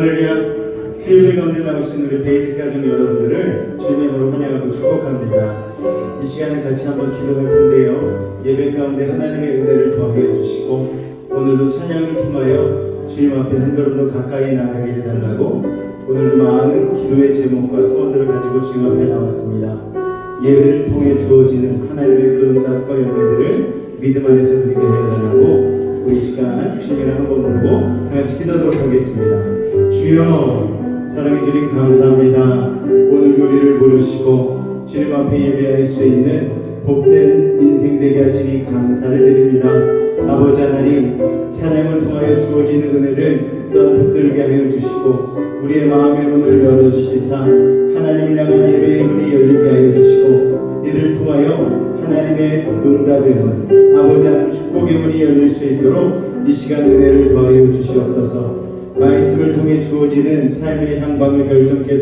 할렐루야. 수요일 가운데 나오신 우리 베이직 가족 여러분들을 주님으로 환영하고 축복합니다. 이 시간에 같이 한번 기도할 텐데요. 예배 가운데 하나님의 은혜를 더하여 주시고 오늘도 찬양을 통하여 주님 앞에 한 걸음 더 가까이 나가게 해달라고 오늘도 많은 기도의 제목과 소원들을 가지고 주님 앞에 나왔습니다. 예배를 통해 주어지는 하나님의 그 응답과 연회들을 믿음 안에서 누리게 해달라고 우리 시간 주님이랑 한번 부르고 다 같이 기도하도록 하겠습니다. 주여 사랑해 주님 감사합니다. 오늘 우리를 부르시고 주님 앞에 예배할 수 있는 복된 인생 되게 하시니 감사를 드립니다. 아버지 하나님, 찬양을 통하여 주어지는 은혜를 또한 붙들게 하여 주시고 우리의 마음의 문을 열어주시사 하나님을 향한 예배의 문이 열리게 하여 주시고 이를 통하여 하나님의 응답의 문, 아버지 하나님 축복의 문이 열릴 수 있도록 이 시간 은혜를 더하여 주시옵소서. 말씀을 통해 주어지는 삶의 향방을 결정케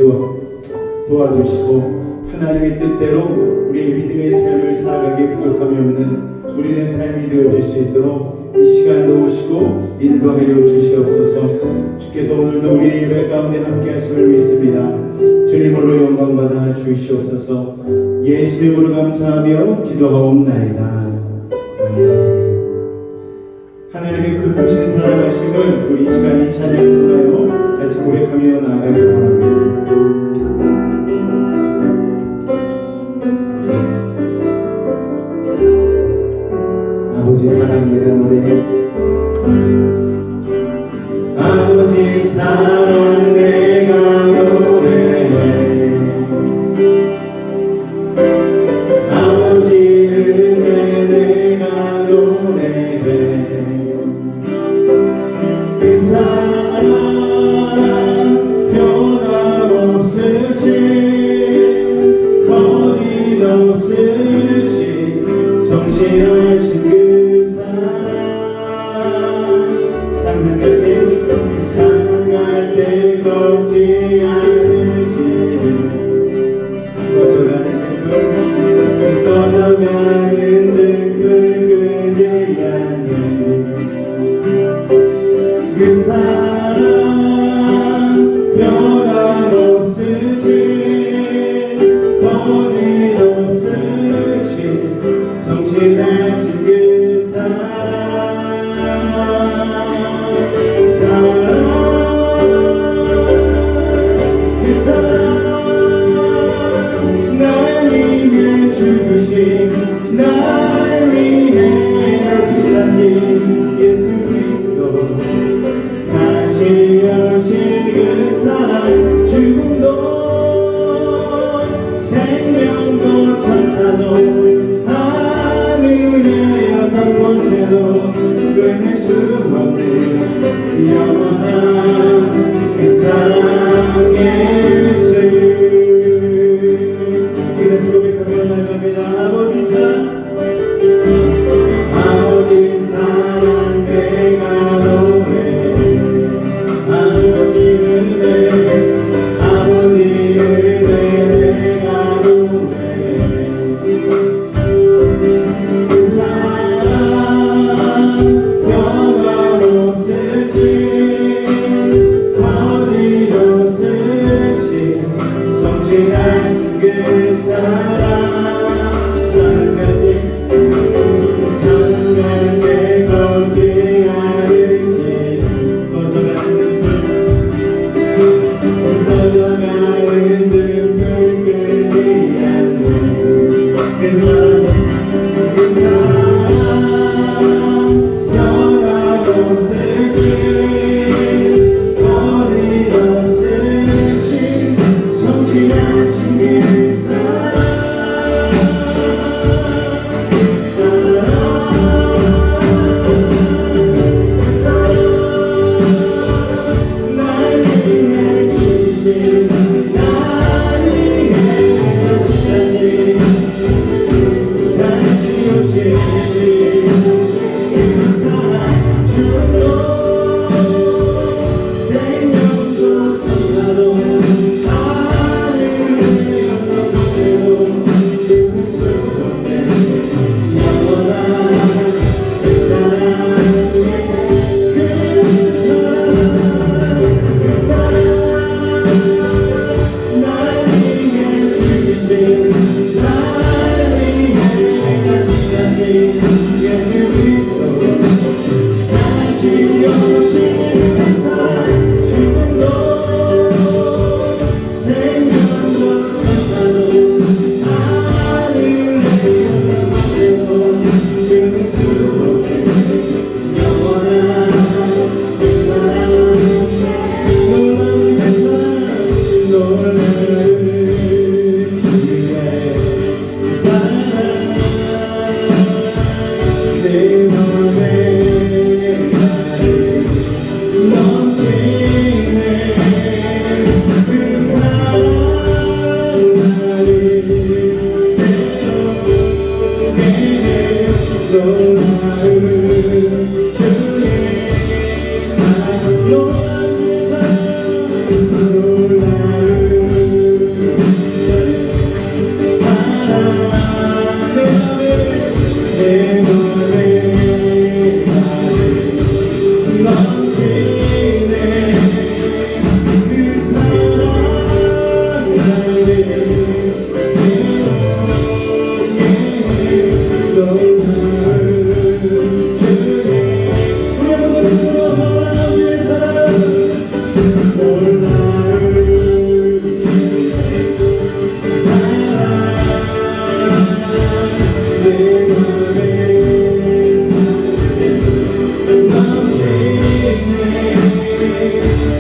도와주시고 하나님의 뜻대로 우리의 믿음의 삶을 살아가기에 부족함이 없는 우리의 삶이 되어질 수 있도록 이 시간도 오시고 인도하여 주시옵소서. 주께서 오늘도 우리의 예배 가운데 함께 하심을 믿습니다. 주님으로 영광받아 주시옵소서. 예수의 이름으로 감사하며 기도하옵나이다. 아멘. 하나님의 그 크신 사랑하심을 우리 이 시간 이 찬양을 통하여 같이 고백하며 나아가길 원합니다. 아버지 사랑 내가 노래해. 아버지 사랑 내가 노래해. 아버지 은혜 내가 노래해. 그 사랑 변함없으신 거짓없으신 성실하신 그 사랑 상할 때 꺾지 않으시는 꺼져가는 등불 끄지 않는 그 사랑 변함없으신 거짓없으신 성실하신 그 사랑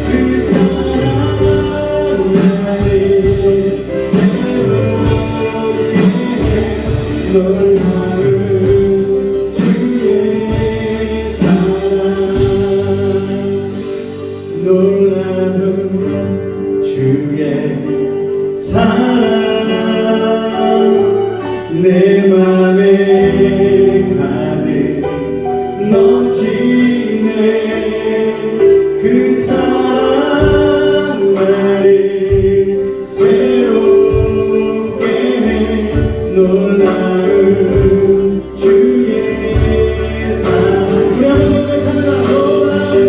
그 사랑 나를 새롭게 해 놀라운 주의 사랑 놀라운 주의 사랑 내 맘에 가득 넘치네 그 사랑 나를 새롭게 해 놀라운 주의 사랑 우리 한번 고백합니다 놀라운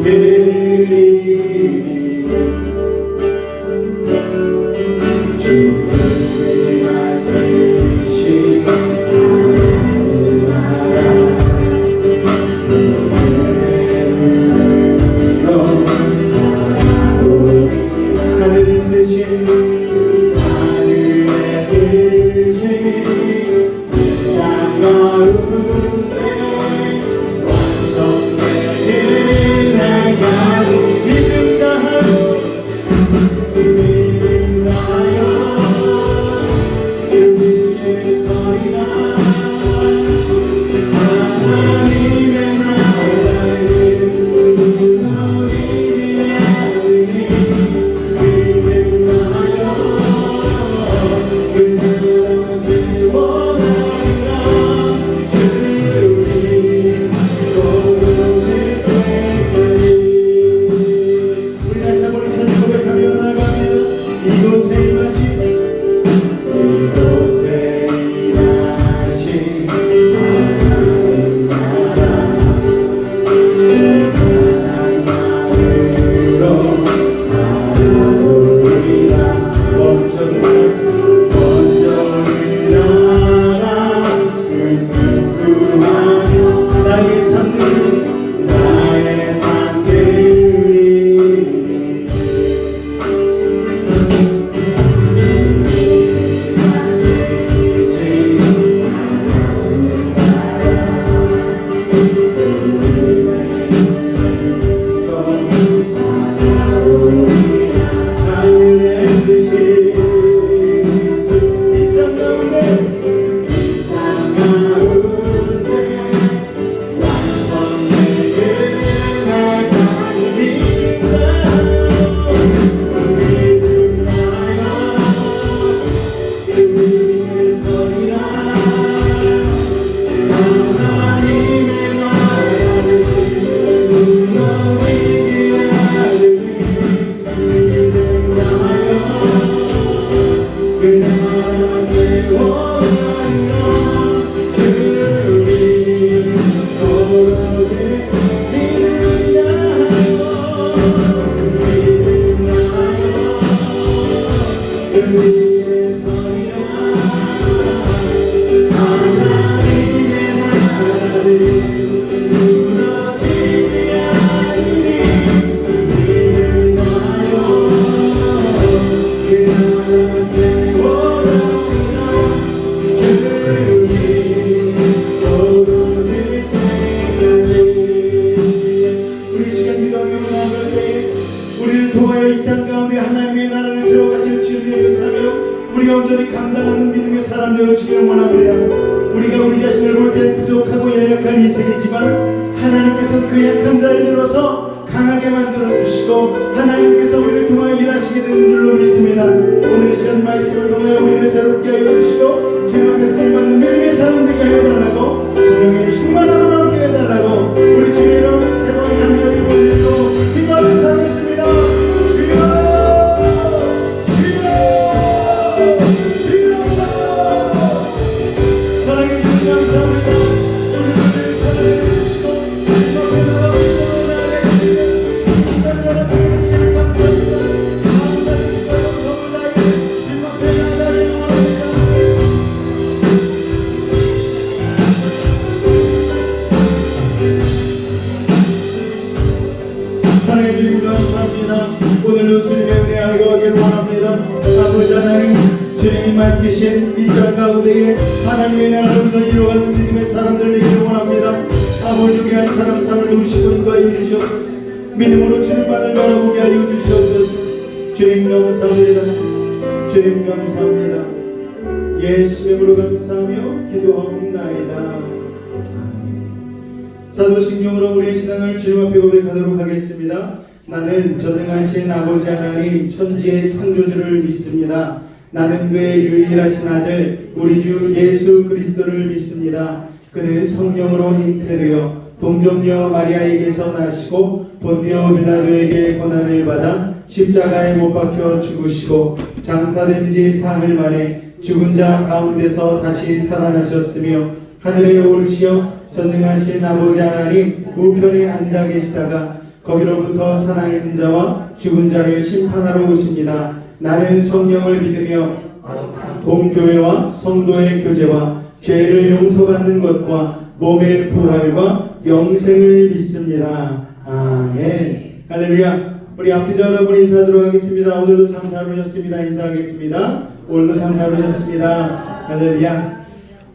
그리니 주님을 만드신 하늘의 뜻이 하늘의 뜻이 땅 가운데 완성되는 날까지 믿음 다하여 믿음 다하여 그의 소리가 하나님의 나라를 하나님께서 그 약한 자를 들어서 강하게 만들어 주시고 하나님께서 우리를 통하여 일하시게 되는 줄로 믿습니다. 오늘 이 시간 말씀을 통하여 우리를 새롭게 하여 주시고 주님 앞에 쓰임받는 믿음의 사람 되게 하여 달라고 성령의 충만함으로 함께 해달라고 우리 주의 이름 세 번 간절히 올리고 기도하도록 하겠습니다. 주여 주여 주여 사랑해 주님 감사합니다. 오늘도 주님의 은혜 알고 가기를 원합니다. 아버지 하나님, 주님이 맡기신 이 땅 가운데에 하나님의 나라를 온전히 이루어가는 믿음의 사람들 되기를 원합니다. 아버지 우리 한 사람 삶을 도우시고 인도하여 주시옵소서. 믿음으로 주님만을 바라보게 하여 주시옵소서. 주님 감사합니다. 주님 감사합니다. 예수의 이름으로 감사하며 기도하옵나이다. 사도신경으로 우리의 신앙을 주님 앞에 고백하도록 하겠습니다. 나는 전능하신 아버지 하나님 천지의 창조주를 믿습니다. 나는 그의 유일하신 아들 우리 주 예수 그리스도를 믿습니다. 그는 성령으로 잉태되어 동정녀 마리아에게서 나시고 본디오 빌라도에게 고난을 받아 십자가에 못 박혀 죽으시고 장사된 지 사흘 만에 죽은 자 가운데서 다시 살아나셨으며 하늘에 오르시어 전능하신 아버지 하나님 우편에 앉아 계시다가 거기로부터 살아있는 자와 죽은 자를 심판하러 오십니다. 나는 성령을 믿으며 공교회와 성도의 교제와 죄를 용서받는 것과 몸의 부활과 영생을 믿습니다. 아멘. 할렐루야. 우리 앞에서 여러분 인사하도록 하겠습니다. 오늘도 참 잘 오셨습니다. 인사하겠습니다. 오늘도 참 잘 오셨습니다. 할렐루야.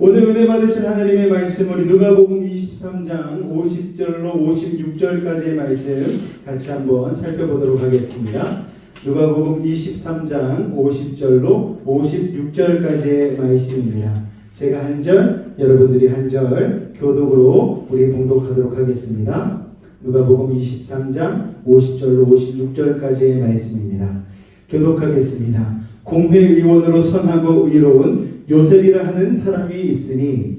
오늘 은혜 받으신 하나님의 말씀, 우리 누가복음 23장 50절로 56절까지의 말씀 같이 한번 살펴보도록 하겠습니다. 누가복음 23장 50절로 56절까지의 말씀입니다. 제가 한 절, 여러분들이 한 절 교독으로 우리 봉독하도록 하겠습니다. 누가복음 23장 50절로 56절까지의 말씀입니다. 교독하겠습니다. 공회의원으로 선하고 의로운 요셉이라 하는 사람이 있으니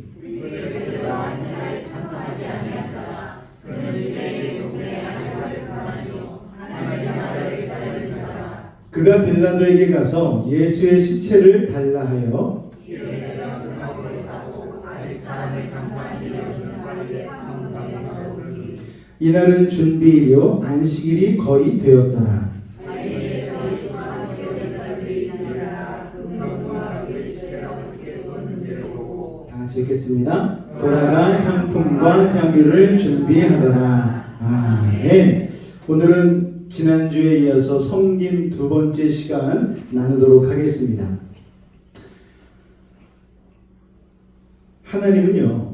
그가 빌라도에게 가서 예수의 시체를 달라 하여 이날은 준비일이요 안식일이 거의 되었더라. 다 같이 읽겠습니다. 돌아가 향품과 향유를 준비하더라. 아멘. 오늘은 지난주에 이어서 섬김 두 번째 시간 나누도록 하겠습니다. 하나님은요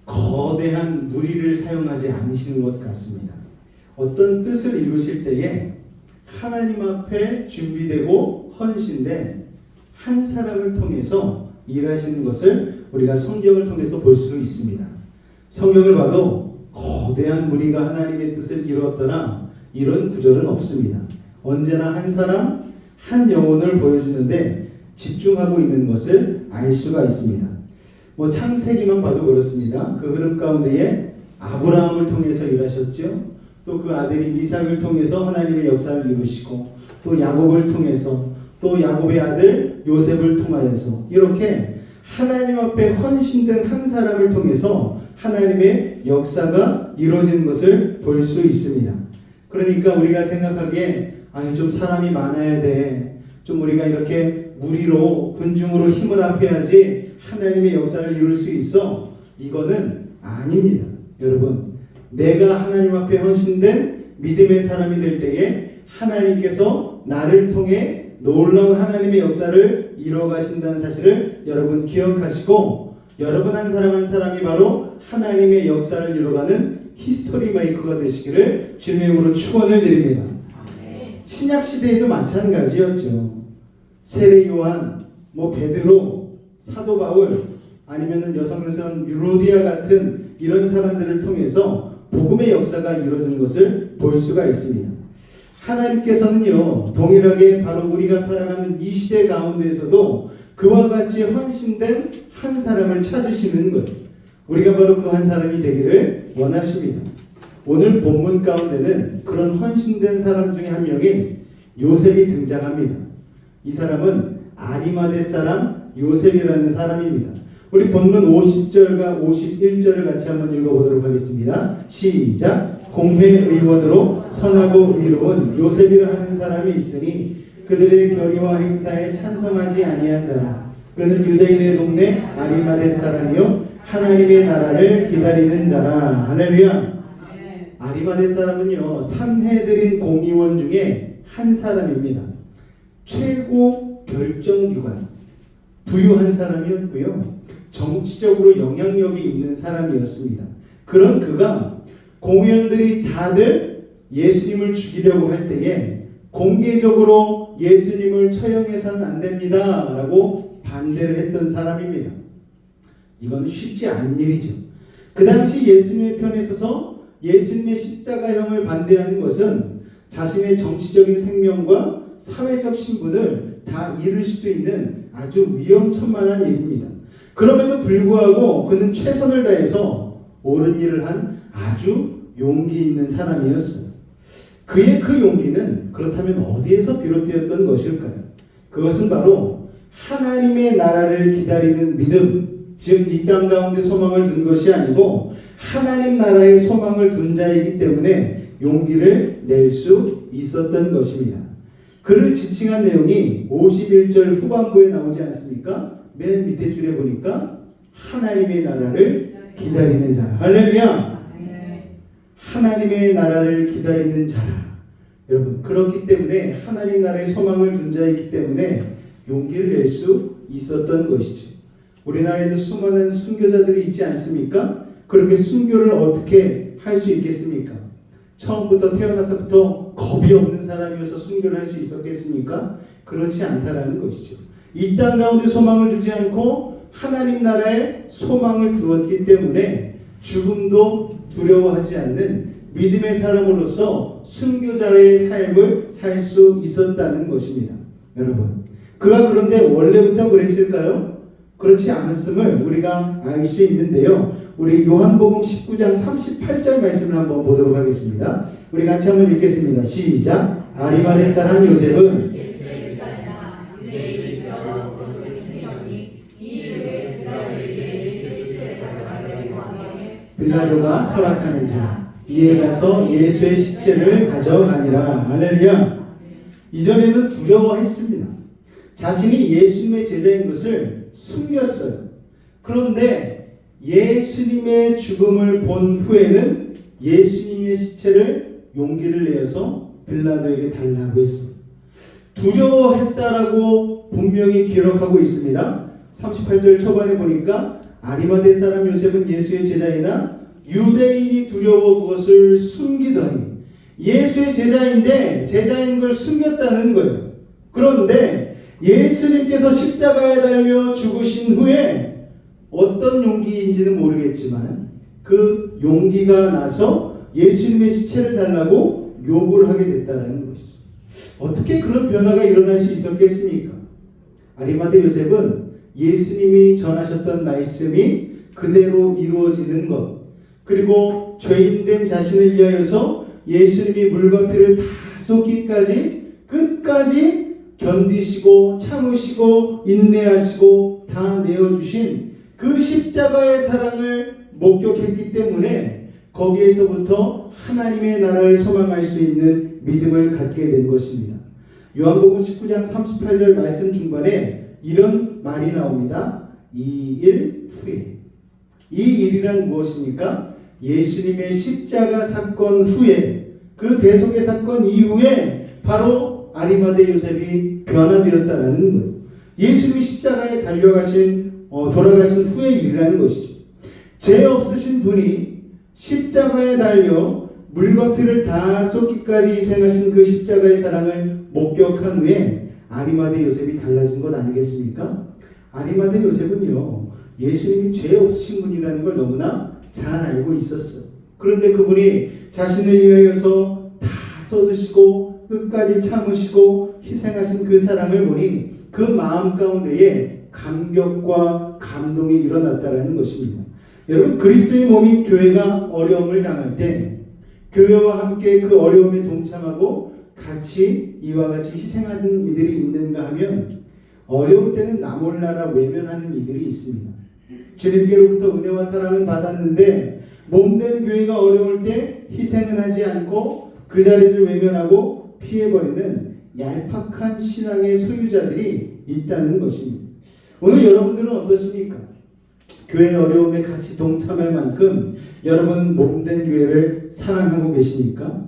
거대한 무리를 사용하지 않으시는 것 같습니다. 어떤 뜻을 이루실 때에 하나님 앞에 준비되고 헌신된 한 사람을 통해서 일하시는 것을 우리가 성경을 통해서 볼 수 있습니다. 성경을 봐도 거대한 무리가 하나님의 뜻을 이루었더라 이런 구절은 없습니다. 언제나 한 사람, 한 영혼을 보여주는데 집중하고 있는 것을 알 수가 있습니다. 창세기만 봐도 그렇습니다. 그 흐름 가운데에 아브라함을 통해서 일하셨죠. 또 그 아들인 이삭을 통해서 하나님의 역사를 이루시고 또 야곱을 통해서 또 야곱의 아들 요셉을 통하여서 이렇게 하나님 앞에 헌신된 한 사람을 통해서 하나님의 역사가 이루어지는 것을 볼 수 있습니다. 그러니까 우리가 생각하기에 좀 사람이 많아야 돼. 좀 우리가 이렇게 무리로 군중으로 힘을 합해야지 하나님의 역사를 이룰 수 있어. 이거는 아닙니다. 여러분, 내가 하나님 앞에 헌신된 믿음의 사람이 될 때에 하나님께서 나를 통해 놀라운 하나님의 역사를 이루어 가신다는 사실을 여러분 기억하시고, 여러분 한 사람 한 사람이 바로 하나님의 역사를 이루어가는 히스토리 메이커가 되시기를 주님의 이름으로 축원을 드립니다. 신약 시대에도 마찬가지였죠. 세례 요한, 베드로, 사도 바울, 아니면은 여성스러운 유로디아 같은 이런 사람들을 통해서 복음의 역사가 이루어지는 것을 볼 수가 있습니다. 하나님께서는요, 동일하게 바로 우리가 살아가는 이 시대 가운데에서도 그와 같이 헌신된 한 사람을 찾으시는 것, 우리가 바로 그 한 사람이 되기를 원하십니다. 오늘 본문 가운데는 그런 헌신된 사람 중에 한 명인 요셉이 등장합니다. 이 사람은 아리마대 사람 요셉이라는 사람입니다. 우리 본문 50절과 51절을 같이 한번 읽어보도록 하겠습니다. 시작. 공회의원으로 선하고 의로운 요셉이라 하는 사람이 있으니 그들의 결의와 행사에 찬성하지 아니한 자라. 그는 유대인의 동네 아리마대 사람이요 하나님의 나라를 기다리는 자라. 할렐루야. 아리마대 사람은요 산헤드린 공의원 중에 한 사람입니다. 최고 결정기관, 부유한 사람이었고요 정치적으로 영향력이 있는 사람이었습니다. 그런 그가 공의원들이 다들 예수님을 죽이려고 할 때에 공개적으로 예수님을 처형해서는 안 됩니다 라고 반대를 했던 사람입니다. 이거는 쉽지 않은 일이죠. 그 당시 예수님의 편에 서서 예수님의 십자가형을 반대하는 것은 자신의 정치적인 생명과 사회적 신분을 다 잃을 수도 있는 아주 위험천만한 일입니다. 그럼에도 불구하고 그는 최선을 다해서 옳은 일을 한 아주 용기 있는 사람이었어요. 그의 그 용기는 그렇다면 어디에서 비롯되었던 것일까요? 그것은 바로 하나님의 나라를 기다리는 믿음, 즉 이 땅 가운데 소망을 둔 것이 아니고 하나님 나라에 소망을 둔 자이기 때문에 용기를 낼 수 있었던 것입니다. 그를 지칭한 내용이 51절 후반부에 나오지 않습니까? 맨 밑에 줄에 보니까 하나님의 나라를 기다리는 자라. 할렐루야! 하나님의 나라를 기다리는 자라. 여러분, 그렇기 때문에 하나님 나라의 소망을 둔 자이기 때문에 용기를 낼 수 있었던 것이죠. 우리나라에도 수많은 순교자들이 있지 않습니까? 그렇게 순교를 어떻게 할 수 있겠습니까? 처음부터 태어나서부터 겁이 없는 사람이어서 순교를 할 수 있었겠습니까? 그렇지 않다라는 것이죠. 이 땅 가운데 소망을 두지 않고 하나님 나라에 소망을 두었기 때문에 죽음도 두려워하지 않는 믿음의 사람으로서 순교자의 삶을 살 수 있었다는 것입니다. 여러분, 그가 그런데 원래부터 그랬을까요? 그렇지 않았음을 우리가 알 수 있는데요. 우리 요한복음 19장 38절 말씀을 한번 보도록 하겠습니다. 우리 같이 한번 읽겠습니다. 시작. 아리마대 사람 요셉은 빌라도가 허락하는 자 이에 가서 예수의 시체를 가져가니라. 할렐루야. 이전에는 두려워했습니다. 자신이 예수님의 제자인 것을 숨겼어요. 그런데 예수님의 죽음을 본 후에는 예수님의 시체를 용기를 내어서 빌라도에게 달라고 했어. 두려워했다라고 분명히 기록하고 있습니다. 38절 초반에 보니까 아리마대 사람 요셉은 예수의 제자이나 유대인이 두려워 그것을 숨기더니, 예수의 제자인데 제자인 걸 숨겼다는 거예요. 그런데 예수님께서 십자가에 달려 죽으신 후에 어떤 용기인지는 모르겠지만 그 용기가 나서 예수님의 시체를 달라고 요구를 하게 됐다는 것이죠. 어떻게 그런 변화가 일어날 수 있었겠습니까? 아리마대 요셉은 예수님이 전하셨던 말씀이 그대로 이루어지는 것, 그리고 죄인된 자신을 위하여서 예수님이 물과 피를 다 쏟기까지 끝까지 견디시고 참으시고 인내하시고 다 내어주신 그 십자가의 사랑을 목격했기 때문에 거기에서부터 하나님의 나라를 소망할 수 있는 믿음을 갖게 된 것입니다. 요한복음 19장 38절 말씀 중반에 이런 말이 나옵니다. 이 일 후에. 이 일이란 무엇입니까? 예수님의 십자가 사건 후에, 그 대속의 사건 이후에 바로 아리마대 요셉이 변화되었다는 거예요. 예수님이 십자가에 돌아가신 후의 일이라는 것이죠. 죄 없으신 분이 십자가에 달려 물과 피를 다 쏟기까지 희생하신 그 십자가의 사랑을 목격한 후에 아리마대 요셉이 달라진 것 아니겠습니까? 아리마대 요셉은요, 예수님이 죄 없으신 분이라는 걸 너무나 잘 알고 있었어요. 그런데 그분이 자신을 위하여서 다 쏟으시고 끝까지 참으시고 희생하신 그 사랑을 보니 그 마음 가운데에 감격과 감동이 일어났다는 것입니다. 여러분, 그리스도의 몸인 교회가 어려움을 당할 때 교회와 함께 그 어려움에 동참하고 같이 이와 같이 희생하는 이들이 있는가 하면 어려울 때는 나 몰라라 외면하는 이들이 있습니다. 주님께로부터 은혜와 사랑은 받았는데 몸된 교회가 어려울 때 희생은 하지 않고 그 자리를 외면하고 피해버리는 얄팍한 신앙의 소유자들이 있다는 것입니다. 오늘 여러분들은 어떠십니까? 교회의 어려움에 같이 동참할 만큼 여러분 몸된 교회를 사랑하고 계십니까?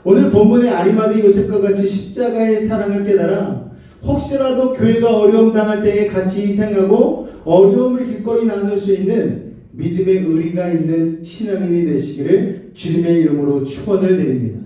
오늘 본문의 아리마대 요셉과 같이 십자가의 사랑을 깨달아 혹시라도 교회가 어려움 당할 때에 같이 희생하고 어려움을 기꺼이 나눌 수 있는 믿음의 의리가 있는 신앙인이 되시기를 주님의 이름으로 축원을 드립니다.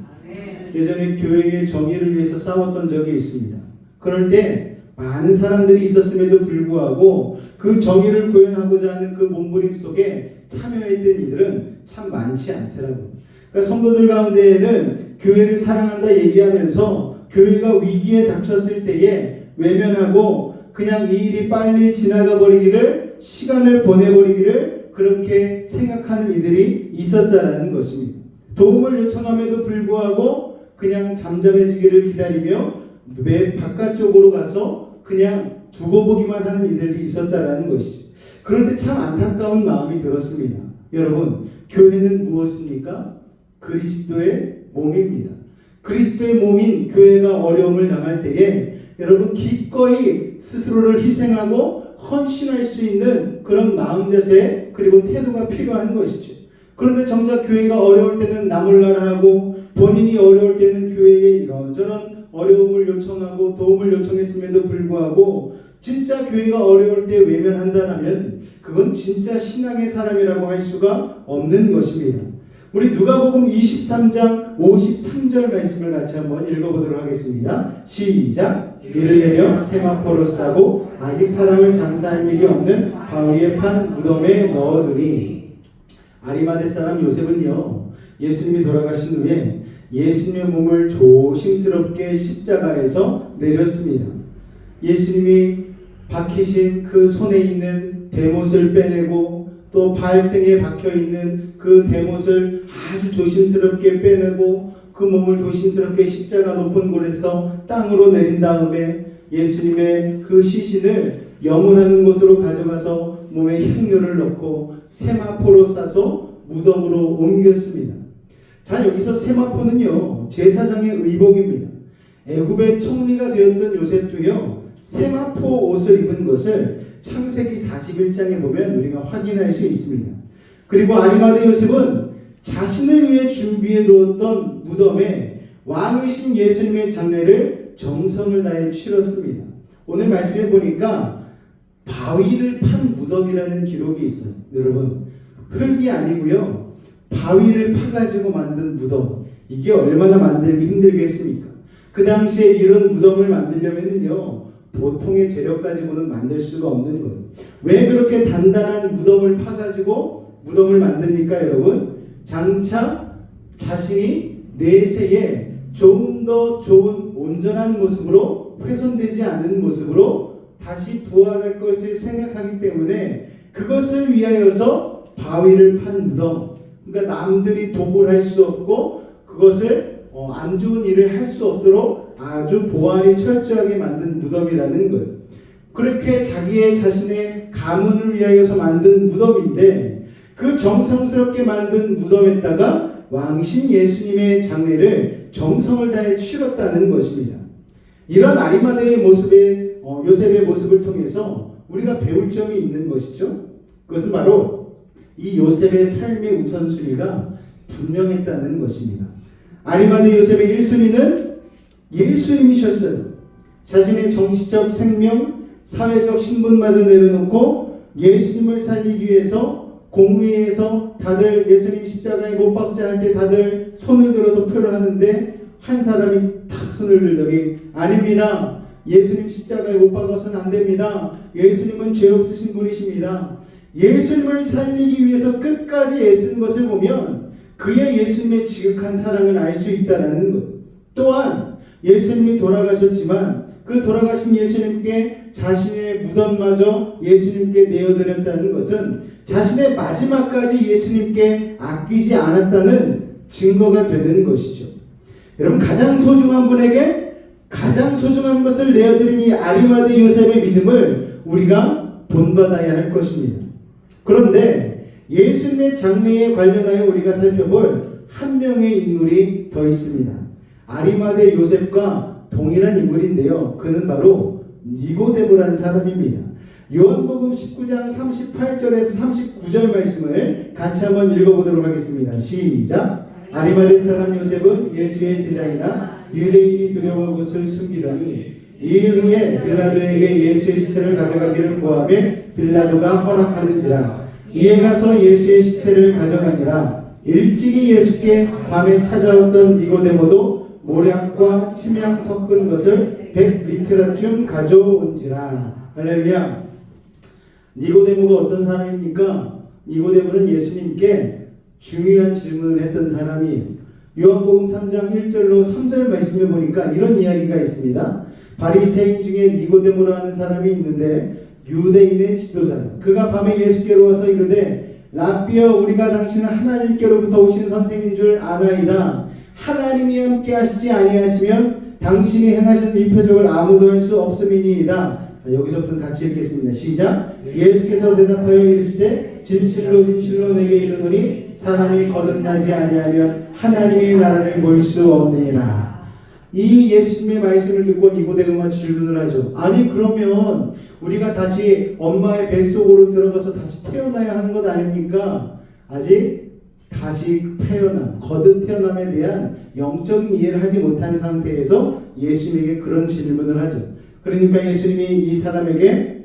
예전에 교회의 정의를 위해서 싸웠던 적이 있습니다. 그럴 때 많은 사람들이 있었음에도 불구하고 그 정의를 구현하고자 하는 그 몸부림 속에 참여했던 이들은 참 많지 않더라고요. 그러니까 성도들 가운데에는 교회를 사랑한다 얘기하면서 교회가 위기에 닥쳤을 때에 외면하고 그냥 이 일이 빨리 지나가 버리기를, 시간을 보내버리기를 그렇게 생각하는 이들이 있었다라는 것입니다. 도움을 요청함에도 불구하고 그냥 잠잠해지기를 기다리며 매 바깥쪽으로 가서 그냥 두고 보기만 하는 이들이 있었다라는 것이죠. 그럴 때 참 안타까운 마음이 들었습니다. 여러분, 교회는 무엇입니까? 그리스도의 몸입니다. 그리스도의 몸인 교회가 어려움을 당할 때에 여러분 기꺼이 스스로를 희생하고 헌신할 수 있는 그런 마음 자세 그리고 태도가 필요한 것이죠. 그런데 정작 교회가 어려울 때는 나몰라라 하고 본인이 어려울 때는 교회에 이런저런 어려움을 요청하고 도움을 요청했음에도 불구하고 진짜 교회가 어려울 때 외면한다면 그건 진짜 신앙의 사람이라고 할 수가 없는 것입니다. 우리 누가복음 23장 53절 말씀을 같이 한번 읽어보도록 하겠습니다. 시작. 이를 내려 세마포로 싸고 아직 사람을 장사할 일이 없는 바위에 판 무덤에 넣어두니. 아리마대 사람 요셉은요, 예수님이 돌아가신 후에 예수님의 몸을 조심스럽게 십자가에서 내렸습니다. 예수님이 박히신 그 손에 있는 대못을 빼내고 또 발등에 박혀있는 그 대못을 아주 조심스럽게 빼내고 그 몸을 조심스럽게 십자가 높은 곳에서 땅으로 내린 다음에 예수님의 그 시신을 염을하는 곳으로 가져가서 몸에 향료를 넣고 세마포로 싸서 무덤으로 옮겼습니다. 자, 여기서 세마포는요, 제사장의 의복입니다. 애굽의 총리가 되었던 요셉도요, 세마포 옷을 입은 것을 창세기 41장에 보면 우리가 확인할 수 있습니다. 그리고 아리마대 요셉은 자신을 위해 준비해 두었던 무덤에 왕이신 예수님의 장례를 정성을 다해 치렀습니다. 오늘 말씀해 보니까 바위를 판 무덤이라는 기록이 있어요. 여러분, 흙이 아니고요, 바위를 파가지고 만든 무덤, 이게 얼마나 만들기 힘들겠습니까? 그 당시에 이런 무덤을 만들려면요, 보통의 재료 가지고는 만들 수가 없는 거예요. 왜 그렇게 단단한 무덤을 파가지고 무덤을 만듭니까, 여러분? 장차 자신이 내세에 좀 더 좋은 온전한 모습으로 훼손되지 않은 모습으로 다시 부활할 것을 생각하기 때문에 그것을 위하여서 바위를 판 무덤, 그러니까 남들이 도굴 할 수 없고 그것을 안 좋은 일을 할 수 없도록 아주 보안이 철저하게 만든 무덤이라는 거예요. 그렇게 자신의 가문을 위하여서 만든 무덤인데 그 정성스럽게 만든 무덤에다가 왕신 예수님의 장례를 정성을 다해 치렀다는 것입니다. 이런 아리마대의 모습의 요셉의 모습을 통해서 우리가 배울 점이 있는 것이죠. 그것은 바로 이 요셉의 삶의 우선순위가 분명했다는 것입니다. 아리마대 요셉의 1순위는 예수님이셨어요. 자신의 정치적 생명, 사회적 신분마저 내려놓고 예수님을 살리기 위해서 공회에서 다들 예수님 십자가에 못 박자 할 때 다들 손을 들어서 표를 하는데 한 사람이 탁 손을 들더니 아닙니다. 예수님 십자가에 못 박아서는 안 됩니다. 예수님은 죄 없으신 분이십니다. 예수님을 살리기 위해서 끝까지 애쓴 것을 보면 그의 예수님의 지극한 사랑을 알 수 있다는 것. 또한 예수님이 돌아가셨지만 그 돌아가신 예수님께 자신의 무덤마저 예수님께 내어드렸다는 것은 자신의 마지막까지 예수님께 아끼지 않았다는 증거가 되는 것이죠. 여러분, 가장 소중한 분에게 가장 소중한 것을 내어드린 이 아리마대 요셉의 믿음을 우리가 본받아야 할 것입니다. 그런데 예수님의 장례에 관련하여 우리가 살펴볼 한 명의 인물이 더 있습니다. 아리마대 요셉과 동일한 인물인데요. 그는 바로 니고데모라는 사람입니다. 요한복음 19장 38절에서 39절 말씀을 같이 한번 읽어보도록 하겠습니다. 시작. 아리마대 사람 요셉은 예수의 제자이나 유대인이 두려워 그것을 숨기더니 이일 후에 빌라도에게 예수의 시체를 가져가기를 구하매 빌라도가 허락하는지라. 이에 가서 예수의 시체를 가져가니라. 일찍이 예수께 밤에 찾아왔던 니고데모도 모략과 침향 섞은 것을 100리트라쯤 가져온지라. 할렐루야. 니고데모가 어떤 사람입니까? 니고데모는 예수님께 중요한 질문을 했던 사람이에요. 요한복음 3장 1절로 3절 말씀에 보니까 이런 이야기가 있습니다. 바리새인 중에 니고데모라 하는 사람이 있는데 유대인의 지도자예요. 그가 밤에 예수께로 와서 이르되 라삐여, 우리가 당신은 하나님께로부터 오신 선생인 줄 아나이다. 하나님이 함께 하시지 아니하시면 당신이 행하신 이 표적을 아무도 할 수 없음이니이다. 자, 여기서부터 같이 읽겠습니다. 시작. 예수께서 대답하여 이르시되 진실로 진실로 내게 이르노니 사람이 거듭나지 아니하면 하나님의 나라를 볼 수 없느니라. 이 예수님의 말씀을 듣고 니고데모가 질문을 하죠. 아니 그러면 우리가 다시 엄마의 뱃속으로 들어가서 다시 태어나야 하는 것 아닙니까? 아직 다시 태어남, 거듭 태어남에 대한 영적인 이해를 하지 못한 상태에서 예수님에게 그런 질문을 하죠. 그러니까 예수님이 이 사람에게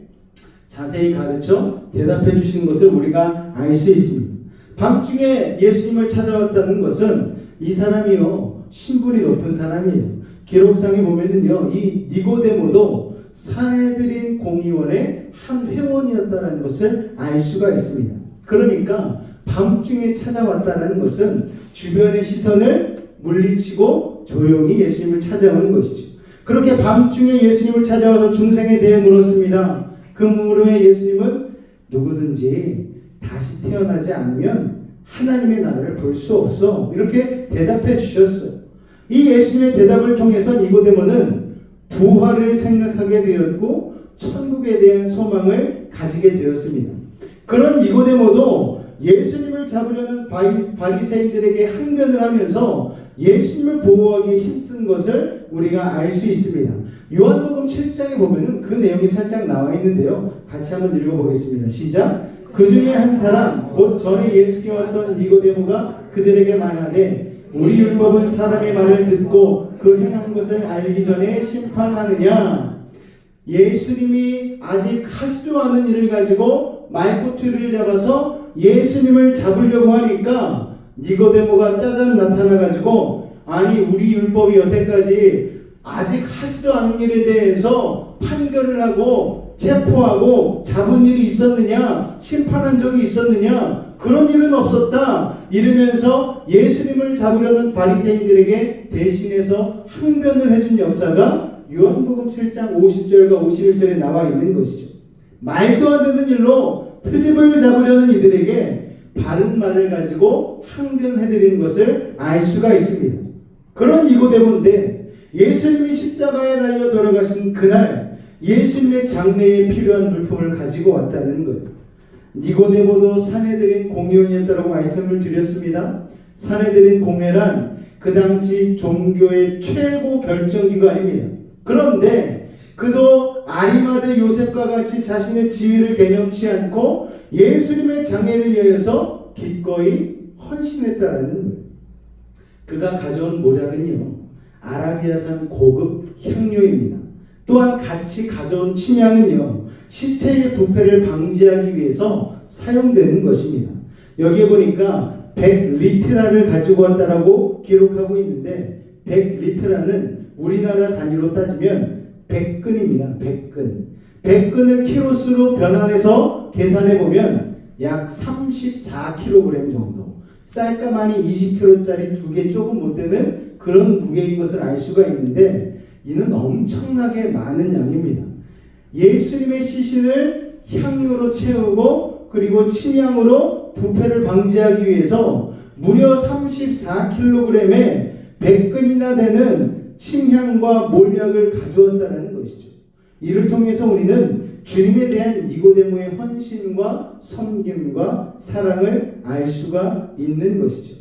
자세히 가르쳐 대답해 주신 것을 우리가 알 수 있습니다. 밤중에 예수님을 찾아왔다는 것은 이 사람이요 신분이 높은 사람이에요. 기록상에 보면은요 이 니고데모도 산헤드린 공의원의 한 회원이었다는 것을 알 수가 있습니다. 그러니까 밤중에 찾아왔다는 것은 주변의 시선을 물리치고 조용히 예수님을 찾아오는 것이죠. 그렇게 밤중에 예수님을 찾아와서 중생에 대해 물었습니다. 그 물음에 예수님은 누구든지 다시 태어나지 않으면 하나님의 나라를 볼 수 없어 이렇게 대답해 주셨어요. 이 예수님의 대답을 통해서 니고데모는 부활을 생각하게 되었고 천국에 대한 소망을 가지게 되었습니다. 그런 니고데모도 예수님을 잡으려는 바리새인들에게 항변을 하면서 예수님을 보호하기 힘쓴 것을 우리가 알 수 있습니다. 요한복음 7장에 보면은 그 내용이 살짝 나와 있는데요. 같이 한번 읽어보겠습니다. 시작. 그 중에 한 사람 곧 전에 예수께 왔던 니고데모가 그들에게 말하되 우리 율법은 사람의 말을 듣고 그 행한 것을 알기 전에 심판하느냐. 예수님이 아직 하지도 않은 일을 가지고 말꼬투리를 잡아서 예수님을 잡으려고 하니까 니고데모가 짜잔 나타나가지고 아니 우리 율법이 여태까지 아직 하지도 않은 일에 대해서 판결을 하고 체포하고 잡은 일이 있었느냐, 심판한 적이 있었느냐, 그런 일은 없었다 이러면서 예수님을 잡으려는 바리새인들에게 대신해서 항변을 해준 역사가 요한복음 7장 50절과 51절에 나와 있는 것이죠. 말도 안 되는 일로 트집을 잡으려는 이들에게 바른 말을 가지고 항변해드리는 것을 알 수가 있습니다. 그런 니고데모인데 예수님이 십자가에 달려 돌아가신 그날 예수님의 장례에 필요한 물품을 가지고 왔다는 거예요. 니고데모도 산헤드린 공의원이었다고 말씀을 드렸습니다. 산헤드린 공회란 그 당시 종교의 최고 결정기관입니다. 그런데 그도 아리마대 요셉과 같이 자신의 지위를 개념치 않고 예수님의 장애를 위해서 기꺼이 헌신했다라는 거예요. 그가 가져온 모략은요 아라비아산 고급 향료입니다. 또한 같이 가져온 침향은요 시체의 부패를 방지하기 위해서 사용되는 것입니다. 여기에 보니까 100리트라를 가지고 왔다라고 기록하고 있는데 100리트라는 우리나라 단위로 따지면 100근입니다. 100근. 100근을 키로수로 변환해서 계산해 보면 약 34kg 정도. 쌀가마니 20kg짜리 두 개 조금 못 되는 그런 무게인 것을 알 수가 있는데 이는 엄청나게 많은 양입니다. 예수님의 시신을 향료로 채우고 그리고 침향으로 부패를 방지하기 위해서 무려 34kg의 100근이나 되는 침향과 몰약을 가져왔다는 것이죠. 이를 통해서 우리는 주님에 대한 니고데모의 헌신과 섬김과 사랑을 알 수가 있는 것이죠.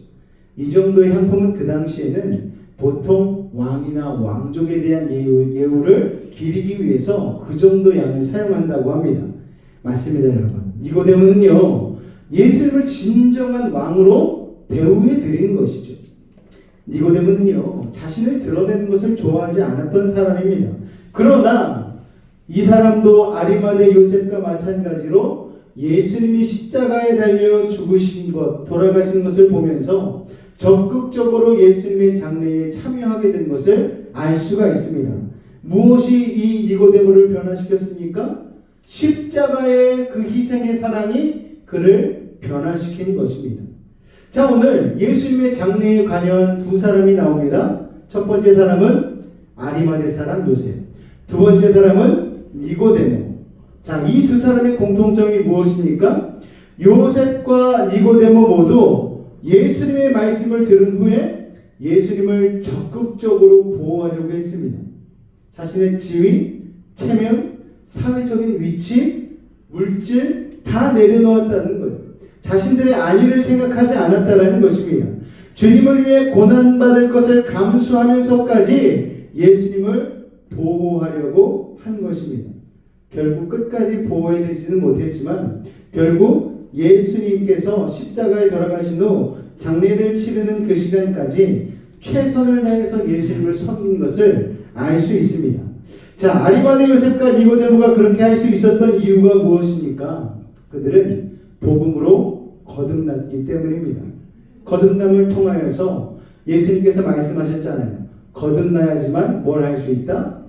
이 정도의 향품은 그 당시에는 보통 왕이나 왕족에 대한 예우를 기리기 위해서 그 정도 양을 사용한다고 합니다. 맞습니다, 여러분. 니고데모는요 예수님을 진정한 왕으로 대우해 드리는 것이죠. 니고데모는요 자신을 드러내는 것을 좋아하지 않았던 사람입니다. 그러나 이 사람도 아리마대 요셉과 마찬가지로 예수님이 십자가에 달려 죽으신 것, 돌아가신 것을 보면서 적극적으로 예수님의 장례에 참여하게 된 것을 알 수가 있습니다. 무엇이 이 니고데모를 변화시켰습니까? 십자가의 그 희생의 사랑이 그를 변화시킨 것입니다. 자, 오늘 예수님의 장례에 관여한 두 사람이 나옵니다. 첫 번째 사람은 아리마대 사람 요셉, 두 번째 사람은 니고데모. 자, 이 두 사람의 공통점이 무엇입니까? 요셉과 니고데모 모두 예수님의 말씀을 들은 후에 예수님을 적극적으로 보호하려고 했습니다. 자신의 지위, 체면, 사회적인 위치, 물질 다 내려놓았다는 거예요. 자신들의 안위를 생각하지 않았다라는 것입니다. 주님을 위해 고난받을 것을 감수하면서까지 예수님을 보호하려고 한 것입니다. 결국 끝까지 보호해드리지는 못했지만 결국 예수님께서 십자가에 돌아가신 후 장례를 치르는 그 시간까지 최선을 다해서 예수님을 섬긴 것을 알 수 있습니다. 자, 아리마대 요셉과 니고데모가 그렇게 할 수 있었던 이유가 무엇입니까? 그들은 복음으로 거듭났기 때문입니다. 거듭남을 통하여서 예수님께서 말씀하셨잖아요. 거듭나야지만 뭘 할 수 있다?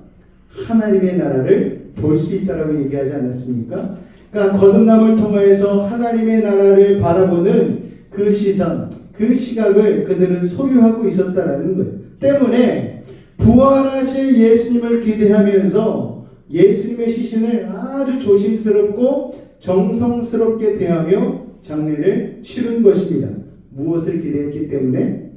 하나님의 나라를 볼 수 있다라고 얘기하지 않았습니까? 그러니까 거듭남을 통하여서 하나님의 나라를 바라보는 그 시선, 그 시각을 그들은 소유하고 있었다라는 거예요. 때문에 부활하실 예수님을 기대하면서 예수님의 시신을 아주 조심스럽고 정성스럽게 대하며 장례를 치른 것입니다. 무엇을 기대했기 때문에?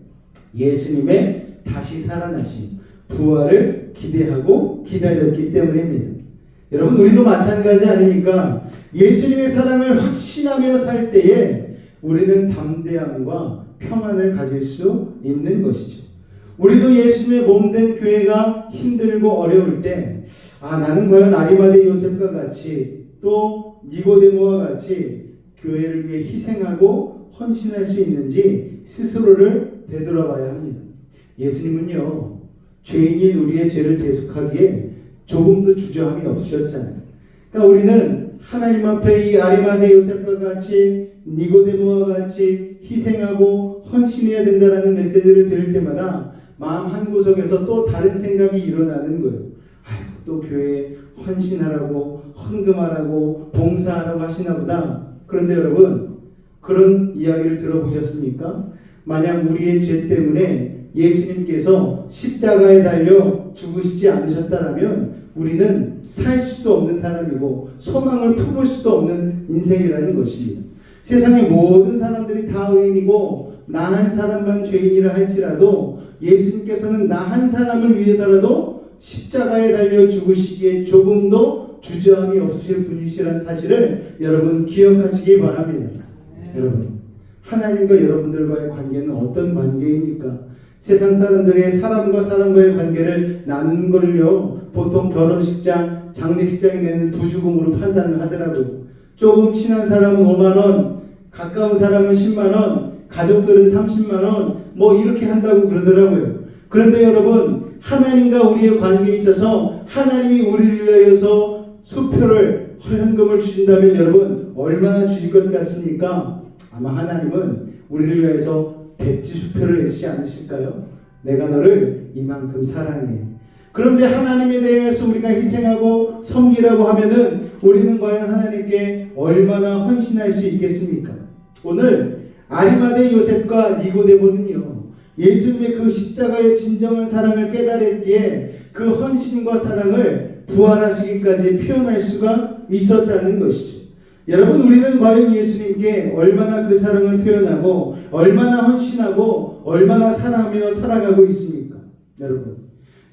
예수님의 다시 살아나심, 부활을 기대하고 기다렸기 때문입니다. 여러분, 우리도 마찬가지 아닙니까? 예수님의 사랑을 확신하며 살 때에 우리는 담대함과 평안을 가질 수 있는 것이죠. 우리도 예수님의 몸된 교회가 힘들고 어려울 때 나는 과연 아리마대 요셉과 같이 또 니고데모와 같이 교회를 위해 희생하고 헌신할 수 있는지 스스로를 되돌아봐야 합니다. 예수님은요, 죄인인 우리의 죄를 대속하기에 조금도 주저함이 없으셨잖아요. 그러니까 우리는 하나님 앞에 이 아리마대 요셉과 같이 니고데모와 같이 희생하고 헌신해야 된다라는 메시지를 들을 때마다 마음 한구석에서 또 다른 생각이 일어나는 거예요. 아이고, 또 교회에 헌신하라고 헌금하라고 봉사하라고 하시나 보다. 그런데 여러분, 그런 이야기를 들어보셨습니까? 만약 우리의 죄 때문에 예수님께서 십자가에 달려 죽으시지 않으셨다면 우리는 살 수도 없는 사람이고 소망을 품을 수도 없는 인생이라는 것입니다. 세상의 모든 사람들이 다 의인이고 나 한 사람만 죄인이라 할지라도 예수님께서는 나 한 사람을 위해서라도 십자가에 달려 죽으시기에 조금도 주저함이 없으실 분이시라는 사실을 여러분 기억하시기 바랍니다. 여러분, 하나님과 여러분들과의 관계는 어떤 관계입니까? 세상 사람들의 사람과 사람과의 관계를 나누는 걸요, 보통 결혼식장, 장례식장에 내는 부주금으로 판단을 하더라고요. 조금 친한 사람은 5만원, 가까운 사람은 10만원, 가족들은 30만원, 뭐 이렇게 한다고 그러더라고요. 그런데 여러분, 하나님과 우리의 관계에 있어서 하나님이 우리를 위하여서 수표를, 헌금을 주신다면 여러분 얼마나 주실 것 같습니까? 아마 하나님은 우리를 위해서 백지 수표를 내주지 않으실까요? 내가 너를 이만큼 사랑해. 그런데 하나님에 대해서 우리가 희생하고 섬기라고 하면은 우리는 과연 하나님께 얼마나 헌신할 수 있겠습니까? 오늘 아리마대 요셉과 니고데모는요, 예수님의 그 십자가의 진정한 사랑을 깨달았기에 그 헌신과 사랑을 부활하시기까지 표현할 수가 있었다는 것이죠. 여러분, 우리는 과연 예수님께 얼마나 그 사랑을 표현하고 얼마나 헌신하고 얼마나 사랑하며 살아가고 있습니까?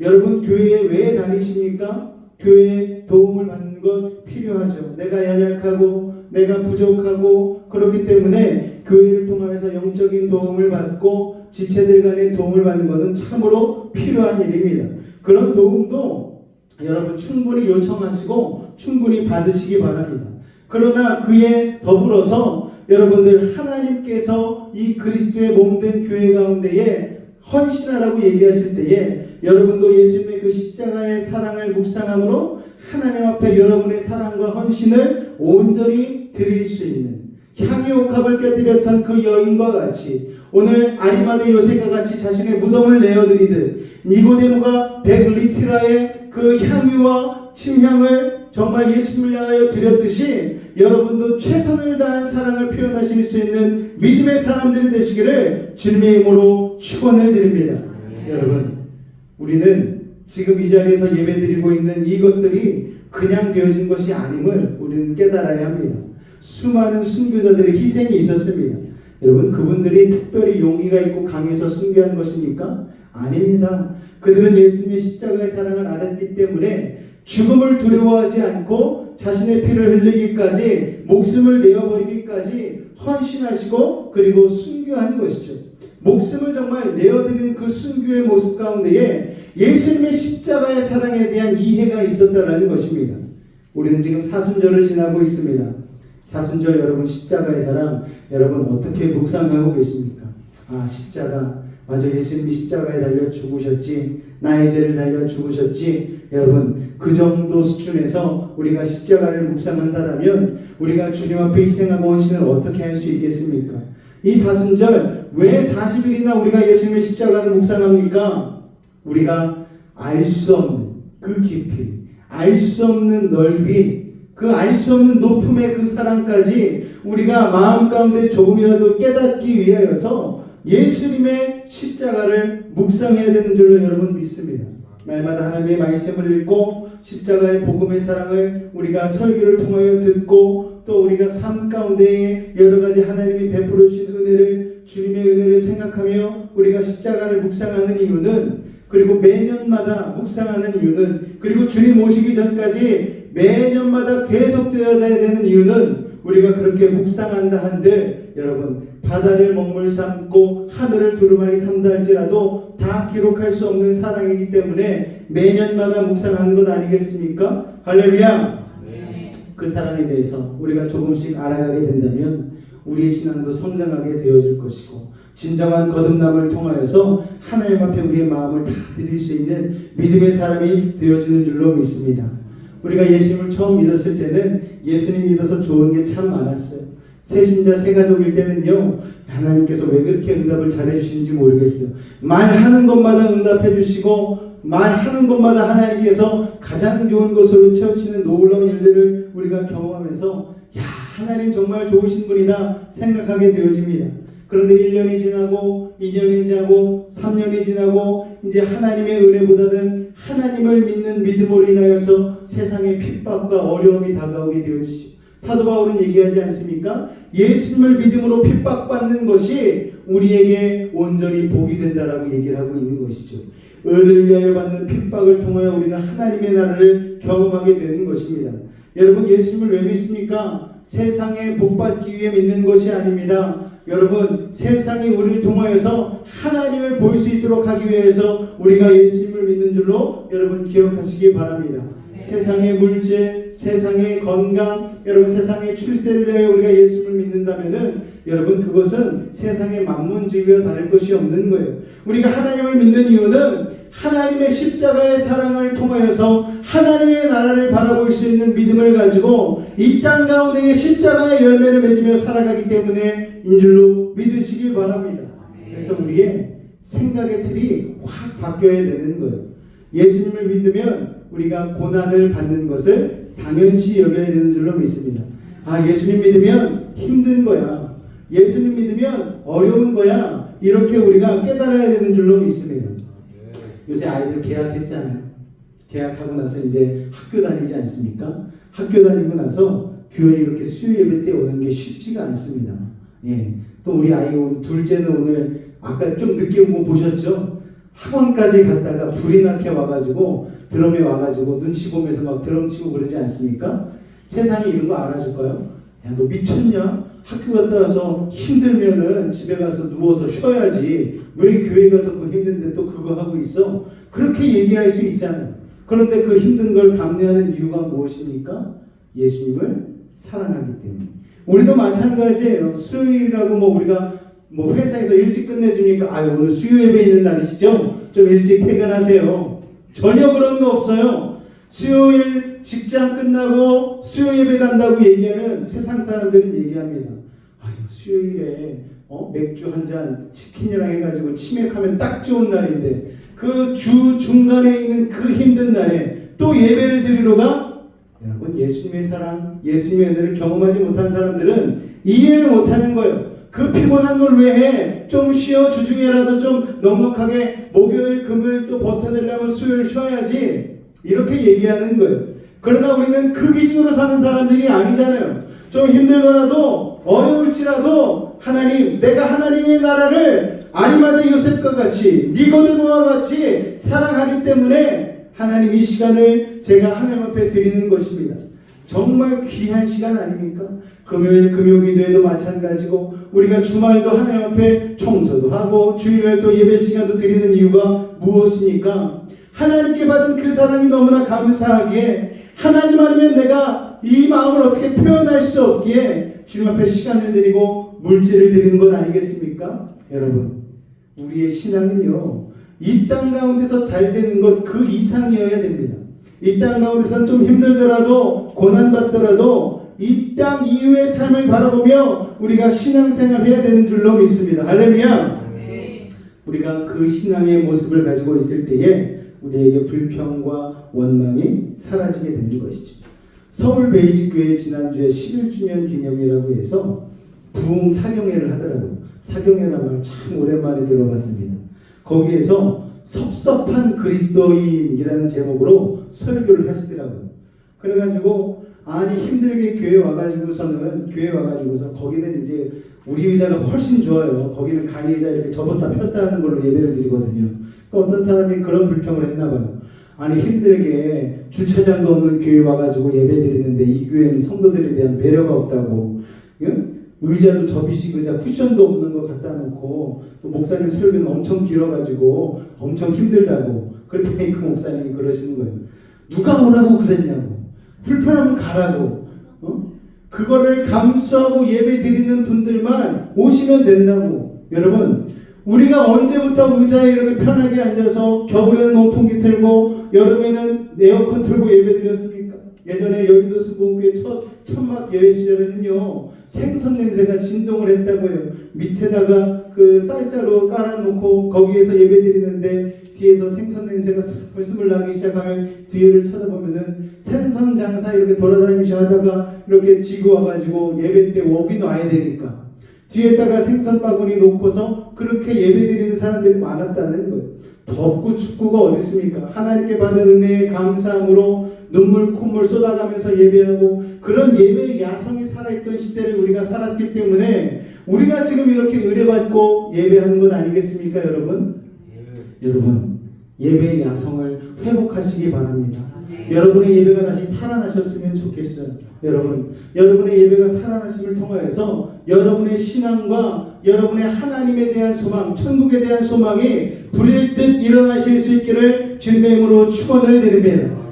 여러분 교회에 왜 다니십니까? 교회에 도움을 받는 것 필요하죠. 내가 연약하고 내가 부족하고 그렇기 때문에 교회를 통해서 영적인 도움을 받고 지체들 간의 도움을 받는 것은 참으로 필요한 일입니다. 그런 도움도 여러분 충분히 요청하시고 충분히 받으시기 바랍니다. 그러나 그에 더불어서 여러분들 하나님께서 이 그리스도의 몸된 교회 가운데에 헌신하라고 얘기하실 때에 여러분도 예수님의 그 십자가의 사랑을 묵상함으로 하나님 앞에 여러분의 사랑과 헌신을 온전히 드릴 수 있는 향유옥합을 깨뜨렸던 그 여인과 같이 오늘 아리마대 요셉과 같이 자신의 무덤을 내어드리듯 니고데모가 100리트라의 그 향유와 침향을 정말 예수님을 향하여 드렸듯이 여러분도 최선을 다한 사랑을 표현하실 수 있는 믿음의 사람들이 되시기를 주님의 이름으로 축원을 드립니다. 여러분, 우리는 지금 이 자리에서 예배드리고 있는 이것들이 그냥 되어진 것이 아님을 우리는 깨달아야 합니다. 수많은 순교자들의 희생이 있었습니다. 여러분, 그분들이 특별히 용기가 있고 강해서 순교한 것입니까? 아닙니다. 그들은 예수님의 십자가의 사랑을 알았기 때문에 죽음을 두려워하지 않고 자신의 피를 흘리기까지 목숨을 내어버리기까지 헌신하시고 그리고 순교한 것이죠. 목숨을 정말 내어드리는 그 순교의 모습 가운데에 예수님의 십자가의 사랑에 대한 이해가 있었다라는 것입니다. 우리는 지금 사순절을 지나고 있습니다. 사순절 여러분 십자가의 사랑 여러분 어떻게 묵상하고 계십니까? 아, 십자가 맞아, 예수님이 십자가에 달려 죽으셨지, 나의 죄를 달려 죽으셨지. 여러분 그 정도 수준에서 우리가 십자가를 묵상한다라면 우리가 주님 앞에 희생하고 헌신을 어떻게 할 수 있겠습니까? 이 사순절 왜 40일이나 우리가 예수님의 십자가를 묵상합니까? 우리가 알 수 없는 그 깊이, 알 수 없는 넓이, 그 알 수 없는 높음의 그 사랑까지 우리가 마음 가운데 조금이라도 깨닫기 위하여서 예수님의 십자가를 묵상해야 되는 줄로 여러분 믿습니다. 날마다 하나님의 말씀을 읽고 십자가의 복음의 사랑을 우리가 설교를 통하여 듣고 또 우리가 삶 가운데에 여러 가지 하나님이 베풀어 주신 은혜를, 주님의 은혜를 생각하며 우리가 십자가를 묵상하는 이유는, 그리고 매년마다 묵상하는 이유는, 그리고 주님 오시기 전까지 매년마다 계속되어져야 되는 이유는, 우리가 그렇게 묵상한다 한들 여러분 바다를 먹물 삼고 하늘을 두루마리 삼다 할지라도 다 기록할 수 없는 사랑이기 때문에 매년마다 묵상하는 것 아니겠습니까? 할렐루야. 네. 그 사랑에 대해서 우리가 조금씩 알아가게 된다면 우리의 신앙도 성장하게 되어질 것이고, 진정한 거듭남을 통하여서 하나님 앞에 우리의 마음을 다 드릴 수 있는 믿음의 사람이 되어지는 줄로 믿습니다. 우리가 예수님을 처음 믿었을 때는 예수님 믿어서 좋은 게 참 많았어요. 새신자 새가족일 때는요, 하나님께서 왜 그렇게 응답을 잘해주시는지 모르겠어요. 말하는 것마다 응답해 주시고 말하는 것마다 하나님께서 가장 좋은 것으로 채우시는 놀라운 일들을 우리가 경험하면서 야, 하나님 정말 좋으신 분이다 생각하게 되어집니다. 그런데 1년이 지나고 2년이 지나고 3년이 지나고 이제 하나님의 은혜보다는 하나님을 믿는 믿음으로 인하여서 세상의 핍박과 어려움이 다가오게 되어지죠. 사도 바울은 얘기하지 않습니까? 예수님을 믿음으로 핍박받는 것이 우리에게 온전히 복이 된다라고 얘기를 하고 있는 것이죠. 의를 위하여 받는 핍박을 통하여 우리는 하나님의 나라를 경험하게 되는 것입니다. 여러분 예수님을 왜 믿습니까? 세상에 복받기 위해 믿는 것이 아닙니다. 여러분 세상이 우리를 통하여서 하나님을 볼 수 있도록 하기 위해서 우리가 예수님을 믿는 줄로 여러분 기억하시기 바랍니다. 세상의 물질, 세상의 건강, 여러분 세상의 출세를 위하여 우리가 예수님을 믿는다면은 여러분 그것은 세상의 만문지기와 다를 것이 없는 거예요. 우리가 하나님을 믿는 이유는 하나님의 십자가의 사랑을 통하여서 하나님의 나라를 바라볼 수 있는 믿음을 가지고 이 땅 가운데에 십자가의 열매를 맺으며 살아가기 때문에 인 줄로 믿으시기 바랍니다. 그래서 우리의 생각의 틀이 확 바뀌어야 되는 거예요. 예수님을 믿으면 우리가 고난을 받는 것을 당연시 여겨야 되는 줄로 믿습니다. 아, 예수님 믿으면 힘든 거야, 예수님 믿으면 어려운 거야, 이렇게 우리가 깨달아야 되는 줄로 믿습니다. 요새 아이들 개학했잖아요. 개학하고 나서 이제 학교 다니지 않습니까? 학교 다니고 나서 교회 이렇게 수요 예배 때 오는 게 쉽지가 않습니다. 예. 또 우리 아이 둘째는 오늘 아까 좀 늦게 온 거 보셨죠? 학원까지 갔다가 불이 나게 와가지고 드럼에 와가지고 눈치 보면서 막 드럼 치고 그러지 않습니까? 세상이 이런 거 알아줄까요? 야, 너 미쳤냐? 학교 갔다 와서 힘들면은 집에 가서 누워서 쉬어야지 왜 교회 가서 그 힘든데 또 그거 하고 있어? 그렇게 얘기할 수 있잖아요. 그런데 그 힘든 걸 감내하는 이유가 무엇입니까? 예수님을 사랑하기 때문에. 우리도 마찬가지예요. 수요일이라고 우리가 회사에서 일찍 끝내주니까 아유 오늘 수요 예배 있는 날이시죠? 좀 일찍 퇴근하세요. 전혀 그런 거 없어요. 수요일 직장 끝나고 수요 예배 간다고 얘기하면 세상 사람들은 얘기합니다. 아유 수요일에 맥주 한 잔 치킨이랑 해가지고 치맥하면 딱 좋은 날인데 그 주 중간에 있는 그 힘든 날에 또 예배를 드리러 가? 여러분 예수님의 사랑, 예수님의 은혜를 경험하지 못한 사람들은 이해를 못하는 거예요. 그 피곤한 걸 왜 해? 좀 쉬어. 주중에라도 좀 넉넉하게 목요일, 금요일 또 버텨내려면 수요일 쉬어야지. 이렇게 얘기하는 거예요. 그러나 우리는 그 기준으로 사는 사람들이 아니잖아요. 좀 힘들더라도 어려울지라도 하나님, 내가 하나님의 나라를 아리마대 요셉과 같이 니고데모와 같이 사랑하기 때문에 하나님 이 시간을 제가 하나님 앞에 드리는 것입니다. 정말 귀한 시간 아닙니까? 금요일 금요기도에도 마찬가지고 우리가 주말도 하나님 앞에 청소도 하고 주일날 또 예배 시간도 드리는 이유가 무엇입니까? 하나님께 받은 그 사랑이 너무나 감사하기에 하나님 아니면 내가 이 마음을 어떻게 표현할 수 없기에 주님 앞에 시간을 드리고 물질을 드리는 것 아니겠습니까? 여러분, 우리의 신앙은요, 이 땅 가운데서 잘 되는 것 그 이상이어야 됩니다. 이 땅 가운데서 좀 힘들더라도 고난받더라도 이 땅 이후의 삶을 바라보며 우리가 신앙생활 해야 되는 줄로 믿습니다. 할렐루야. 우리가 그 신앙의 모습을 가지고 있을 때에 우리에게 불평과 원망이 사라지게 되는 것이죠. 서울 베이직교회 지난주에 11주년 기념이라고 해서 부흥 사경회를 하더라고요. 사경회라는 말 참 오랜만에 들어봤습니다. 거기에서 섭섭한 그리스도인이라는 제목으로 설교를 하시더라고요. 그래가지고 아니 힘들게 교회 와가지고서 거기는 이제 우리 의자가 훨씬 좋아요. 거기는 간이 의자 이렇게 접었다 폈다 하는 걸로 예배를 드리거든요. 그러니까 어떤 사람이 그런 불평을 했나 봐요. 아니 힘들게 주차장도 없는 교회 와가지고 예배 드리는데 이 교회는 성도들에 대한 배려가 없다고, 의자도 접이식 의자 쿠션도 없는 거 갖다 놓고 또 목사님 설교는 엄청 길어가지고 엄청 힘들다고. 그랬더니 그 목사님이 그러시는 거예요. 누가 오라고 그랬냐고. 불편하면 가라고. 그거를 감수하고 예배 드리는 분들만 오시면 된다고. 여러분, 우리가 언제부터 의자에 이렇게 편하게 앉아서 겨울에는 온풍기 틀고 여름에는 에어컨 틀고 예배 드렸습니까? 예전에 여의도 순복음교회 천막 예배 시절에는요, 생선 냄새가 진동을 했다고요. 밑에다가 그 쌀자루 깔아놓고 거기에서 예배 드리는데 뒤에서 생선 냄새가 스물 나기 시작하면 뒤를 쳐다보면은 생선 장사 이렇게 돌아다니면서 하다가 이렇게 지고 와가지고 예배 때 웍이 놔야 되니까 뒤에다가 생선 바구니 놓고서 그렇게 예배 드리는 사람들이 많았다는 거예요. 덥고 춥고가 어디 있습니까? 하나님께 받은 은혜에 감사함으로 눈물 콧물 쏟아가면서 예배하고 그런 예배의 야성이 살아있던 시대를 우리가 살았기 때문에 우리가 지금 이렇게 의뢰받고 예배하는 것 아니겠습니까, 여러분? 여러분, 예배의 야성을 회복하시기 바랍니다. 여러분의 예배가 다시 살아나셨으면 좋겠어요. 여러분의 예배가 살아나심을 통하여서 여러분의 신앙과 여러분의 하나님에 대한 소망, 천국에 대한 소망이 불일 듯 일어나실 수 있기를 주님의 이름으로 축원을 드립니다.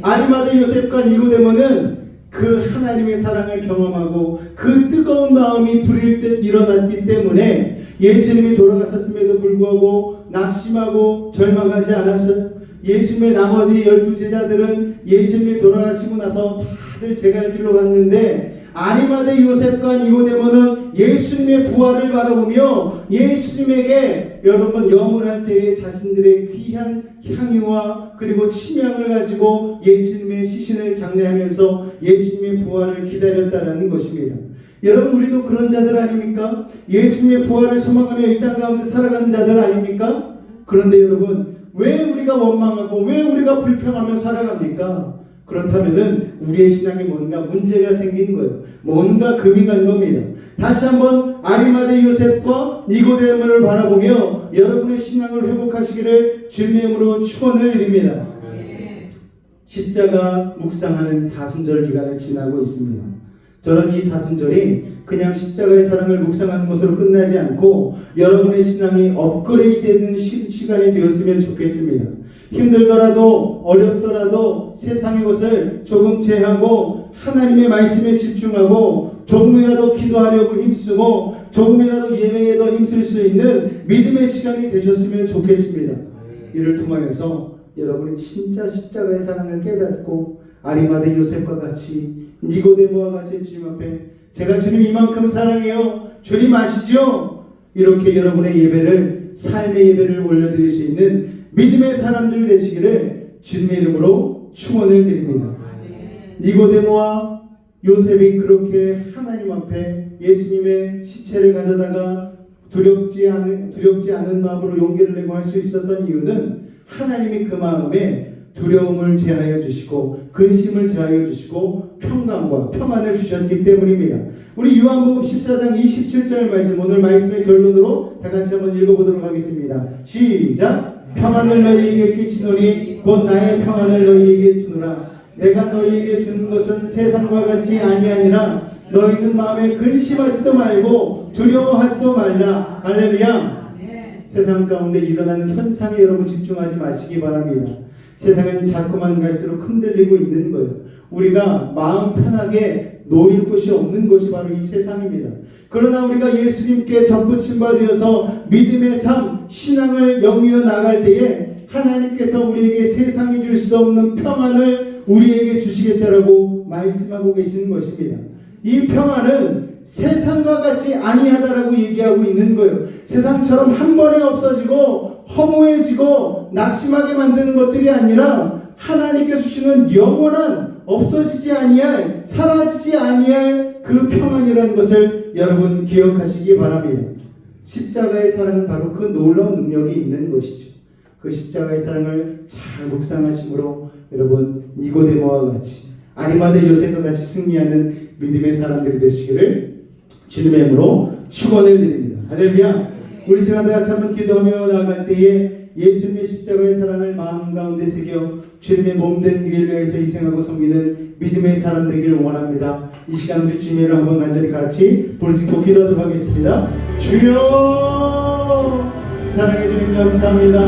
아리마대 요셉과 니고데모는 그 하나님의 사랑을 경험하고 그 뜨거운 마음이 불일 듯 일어났기 때문에 예수님이 돌아가셨음에도 불구하고 낙심하고 절망하지 않았어요. 예수님의 나머지 12제자들은 예수님이 돌아가시고 나서 다들 제갈 길로 갔는데 아리마대 요셉과 니고데모는 예수님의 부활을 바라보며 예수님에게 여러분 염을 때에 자신들의 귀한 향유와 그리고 침향을 가지고 예수님의 시신을 장례하면서 예수님의 부활을 기다렸다는 것입니다. 여러분, 우리도 그런 자들 아닙니까? 예수님의 부활을 소망하며 이 땅 가운데 살아가는 자들 아닙니까? 그런데 여러분, 왜 우리가 원망하고 왜 우리가 불평하며 살아갑니까? 그렇다면은 우리의 신앙에 뭔가 문제가 생긴 거예요. 뭔가 금이 간 겁니다. 다시 한번 아리마대 요셉과 니고데모를 바라보며 여러분의 신앙을 회복하시기를 주님의 이름으로 축원을 드립니다. 십자가 묵상하는 사순절 기간을 지나고 있습니다. 저는 이 사순절이 그냥 십자가의 사랑을 묵상하는 것으로 끝나지 않고 여러분의 신앙이 업그레이드되는 시간이 되었으면 좋겠습니다. 힘들더라도 어렵더라도 세상의 것을 조금 제하고 하나님의 말씀에 집중하고 조금이라도 기도하려고 힘쓰고 조금이라도 예배에 더 힘쓸 수 있는 믿음의 시간이 되셨으면 좋겠습니다. 이를 통하여서 여러분이 진짜 십자가의 사랑을 깨닫고 아리마대 요셉과 같이 니고데모와 같이 주님 앞에 제가 주님 이만큼 사랑해요. 주님 아시죠? 이렇게 여러분의 예배를 삶의 예배를 올려드릴 수 있는 믿음의 사람들 되시기를 주님의 이름으로 축원을 드립니다. 니고데모와 요셉이 그렇게 하나님 앞에 예수님의 시체를 가져다가 두렵지 않은 마음으로 용기를 내고 할 수 있었던 이유는 하나님이 그 마음에 두려움을 제하여 주시고 근심을 제하여 주시고 평강과 평안을 주셨기 때문입니다. 우리 요한복음 14장 27절 말씀, 오늘 말씀의 결론으로 다 같이 한번 읽어보도록 하겠습니다. 시작! 평안을 너희에게 끼치노니 곧 나의 평안을 너희에게 주노라. 내가 너희에게 주는 것은 세상과 같이 아니하니라. 너희는 마음에 근심하지도 말고 두려워하지도 말라. 할렐루야. 세상 가운데 일어나는 현상에 여러분 집중하지 마시기 바랍니다. 세상은 자꾸만 갈수록 흔들리고 있는 거예요. 우리가 마음 편하게 놓일 곳이 없는 것이 바로 이 세상입니다. 그러나 우리가 예수님께 접붙임 받으어서 믿음의 삶, 신앙을 영위해 나갈 때에 하나님께서 우리에게 세상이 줄 수 없는 평안을 우리에게 주시겠다라고 말씀하고 계시는 것입니다. 이 평안은 세상과 같이 아니하다라고 얘기하고 있는 거예요. 세상처럼 한 번에 없어지고 허무해지고 낙심하게 만드는 것들이 아니라 하나님께서 주시는 영원한 없어지지 아니할 사라지지 아니할 그 평안이라는 것을 여러분 기억하시기 바랍니다. 십자가의 사랑은 바로 그 놀라운 능력이 있는 것이죠. 그 십자가의 사랑을 잘 묵상하심으로 여러분 니고데모와 같이 아리마대 요셉과 같이 승리하는 믿음의 사람들이 되시기를 주님의 이름으로 축원을 드립니다. 할렐루야. 우리 시간 다 같이 한번 기도하며 나아갈 때에 예수님의 십자가의 사랑을 마음 가운데 새겨 주님의 몸된 교회를 위해서 희생하고 섬기는 믿음의 사람 되기를 원합니다. 이 시간 우리 주님의 이름 한번 간절히 같이 부르짖고 기도하도록 하겠습니다. 주여 사랑해 주님 감사합니다.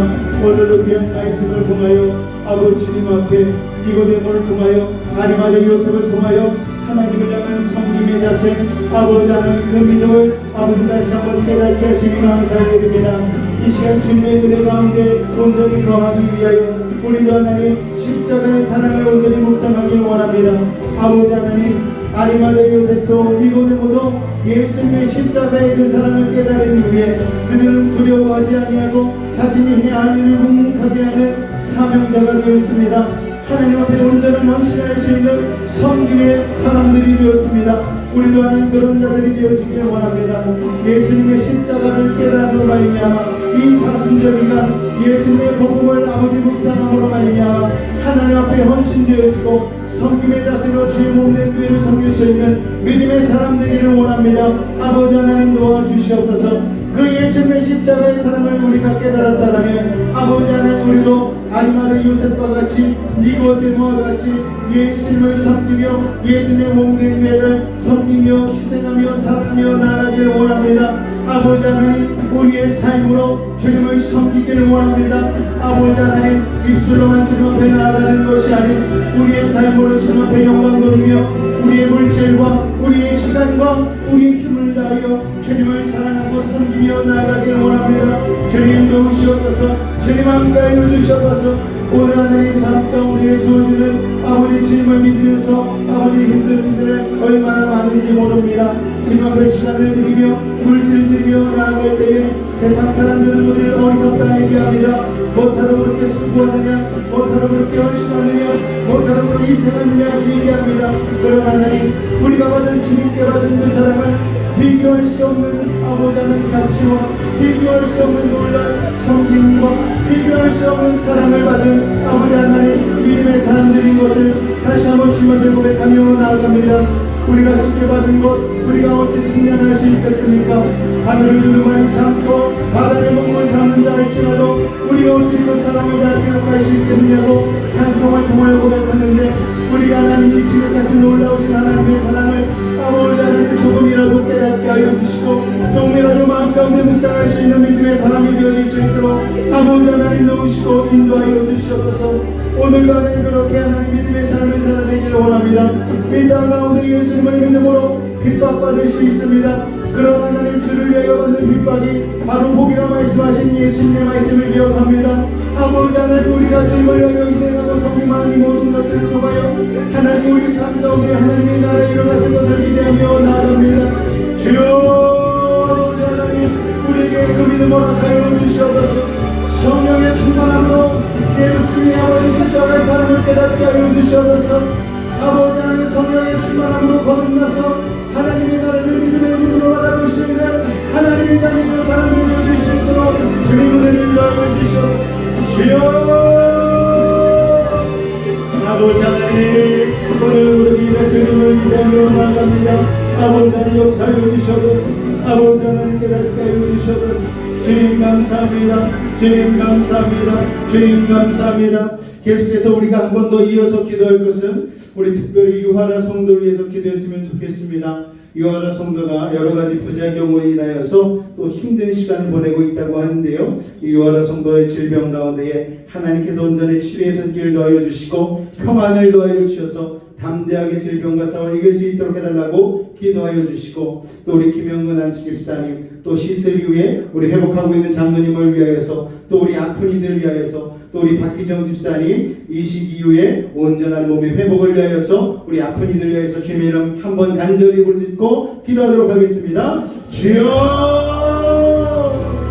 오늘도 귀한 말씀을 통하여 아버지 주님 앞에 니고데모를 통하여 아리마대 요셉을 통하여 하나님을 향한 섬김의 자세, 아버지 하나님 그 믿음을 아버지 다시 한번 깨닫게 하시니 감사드립니다. 이 시간 주님의 은혜 가운데 온전히 거하기 위하여 우리도 하나님 십자가의 사랑을 온전히 묵상하길 원합니다. 아버지 하나님 아리마대 요셉도 니고데모도 예수님의 십자가의 그 사랑을 깨달은 이후에 그들은 두려워하지 아니하고 자신이 해야 할 일을 묵묵하게 하는 사명자가 되었습니다. 하나님 앞에 온전한 헌신할 수 있는 섬김의 사람들이 되었습니다. 우리도 하나님 그런 자들이 되어지기를 원합니다. 예수님의 십자가를 깨달음으로 말미암아 이 사순절기간 예수님의 복음을 아버지 묵상함으로 말미암아 하나님 앞에 헌신되어지고 섬김의 자세로 주의 몸된 교회를 섬길 수 있는 믿음의 사람 되기를 원합니다. 아버지 하나님 도와주시옵소서. 그 예수님의 십자가의 사랑을 우리가 깨달았다면 아버지 하나님 우리도 아리마대 요셉과 같이 니고데모와 같이 예수님을 섬기며 예수님의 몸된 교회를 섬기며 희생하며 사랑하며 나아가기를 원합니다. 아버지 하나님 우리의 삶으로 주님을 섬기기를 원합니다. 아버지 하나님 입술로만 주님 앞에 나아가는 것이 아닌 우리의 삶으로 주님 앞에 영광 돌리며 우리의 물질과 우리의 시간과 우리의 힘을 다하여 주님을 사랑하고 섬기며 나아가기를 원합니다. 주님 도우시옵소서. 주님 함께하여 주시옵소서. 오늘 하나님 삶 가운데 주어지는 아버지 주님을 믿으면서 아버지 힘든 일들을 얼마나 많은지 모릅니다. 주님 앞에 시간을 드리며 물질을 드리며 나아갈 때에 세상 사람들은 우리를 어리석다 얘기합니다. 못하러 그렇게 수고하느냐, 못하러 그렇게 헌신하느냐, 못하러 그렇게 희생하느냐 얘기합니다. 그러나 하나님 우리가 받은 주님께 받은 그 사랑은 비교할 수 없는 아버지 하나님 가치와 비교할 수 없는 놀라운 섬김과 비교할 수 없는 사랑을 받은 아버지 하나님 믿음의 사람들인 것을 다시 한번 주님 앞에 고백하며 나아갑니다. 우리가 지켜받은 것 우리가 어찌 칭찬할 수 있겠습니까? 하늘을 두루마리 삼고 바다를 먹물 삼는다 할지라도 우리가 어찌 그 사랑을 다 기억할 수 있겠느냐고 찬송을 통하여 고백하는데 우리가 하나님이 지극하신 놀라우신 하나님의 사랑을 아버지 하나님 조금이라도 깨닫게 하여 주시고 조금이라도 마음 가운데 묵상할 수 있는 믿음의 사람이 되어질 수 있도록 아버지 하나님 도우시고 인도하여 주시옵소서. 오늘도 하나님 그렇게 하나님 믿음의 삶을 살아내기를 원합니다. 이 땅 가운데 예수님을 믿음으로 핍박받을 수 있습니다. 그러나 하나님 주를 위하여 받는 핍박이 바로 복이라 말씀하신 예수님의 말씀을 기억합니다. 아버지 하나님 우리가 주님을 위하여 희생하고 섬김하는 이 모든 것들을 통하여 하나님 우리 삶 가운데 하나님의 나라를 이루어가신 것을 기대하며 나아갑니다. 주여 아버지 하나님 우리에게 그 믿음 허락하여 주시옵소서. 성령의 충만함으로 예수님의 아버지 십자가의 사랑을 깨닫게 하여 주시옵소서. 아버지 하나님 성령의 충만함으로 거듭나서 하나님의 나라를 믿음의 눈으로 바라볼 수 있는 하나님의 자녀의 사랑을 보여줄 수 있도록 주님의 은혜를 더하여 주시옵소서. 주여 아버지 하나님 오늘 우리 예수님을 기대하며 나아갑니다. 아버지 하나님 역사하여 주시옵소서. 아버지 하나님 깨닫게 하여 주시옵소서. 주님 감사합니다. 주님 감사합니다. 주님 감사합니다. 계속해서 우리가 한 번 더 이어서 기도할 것은 우리 특별히 유하나 성도를 위해서 기도했으면 좋겠습니다. 유하나 성도가 여러 가지 부작용으로 인하여서 또 힘든 시간을 보내고 있다고 하는데요. 유하나 성도의 질병 가운데에 하나님께서 온전히 치료의 손길을 더하여 주시고 평안을 더하여 주셔서 담대하게 질병과 싸워 이길 수 있도록 해달라고 기도하여 주시고, 또 우리 김영근 안수 집사님, 또 시슬 이후에 우리 회복하고 있는 장로님을 위하여서, 또 우리 아픈 이들을 위하여서, 또 우리 박희정 집사님 이식 이후에 온전한 몸의 회복을 위하여서, 우리 아픈 이들을 위하여서 주님의 이름 한번 간절히 부르짖고 기도하도록 하겠습니다. 주여,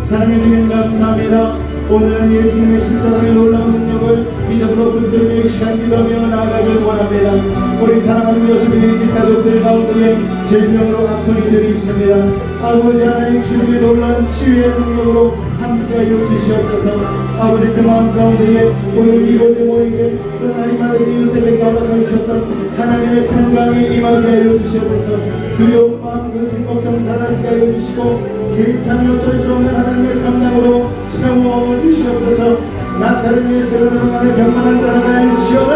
사랑해 주님 감사합니다. 오늘은 예수님의 십자가의 놀라운 능력을 믿음으로 붙들며 이 시간 기도하며 나아가길 원합니다. 우리 사랑하는 요셉의 집 가족들 가운데 질병으로 아픈 이들이 있습니다. 아버지 하나님, 주님의 놀라운 치유의 능력으로 함께하여 주시옵소서. 아버지, 그 마음 가운데에 오늘 니고데모에게 또 날마다 요셉에게 허락하여 주셨던 하나님의 평강이 임하게 하여 주시옵소서. 두려운 마음, 근심, 걱정 사라지게 하여 주시고 세상에 어쩔 수 없는 하나님의 평강으로 채워주시옵소서. 나사렛 예수를 명하는 병만을 떠나갈지어다.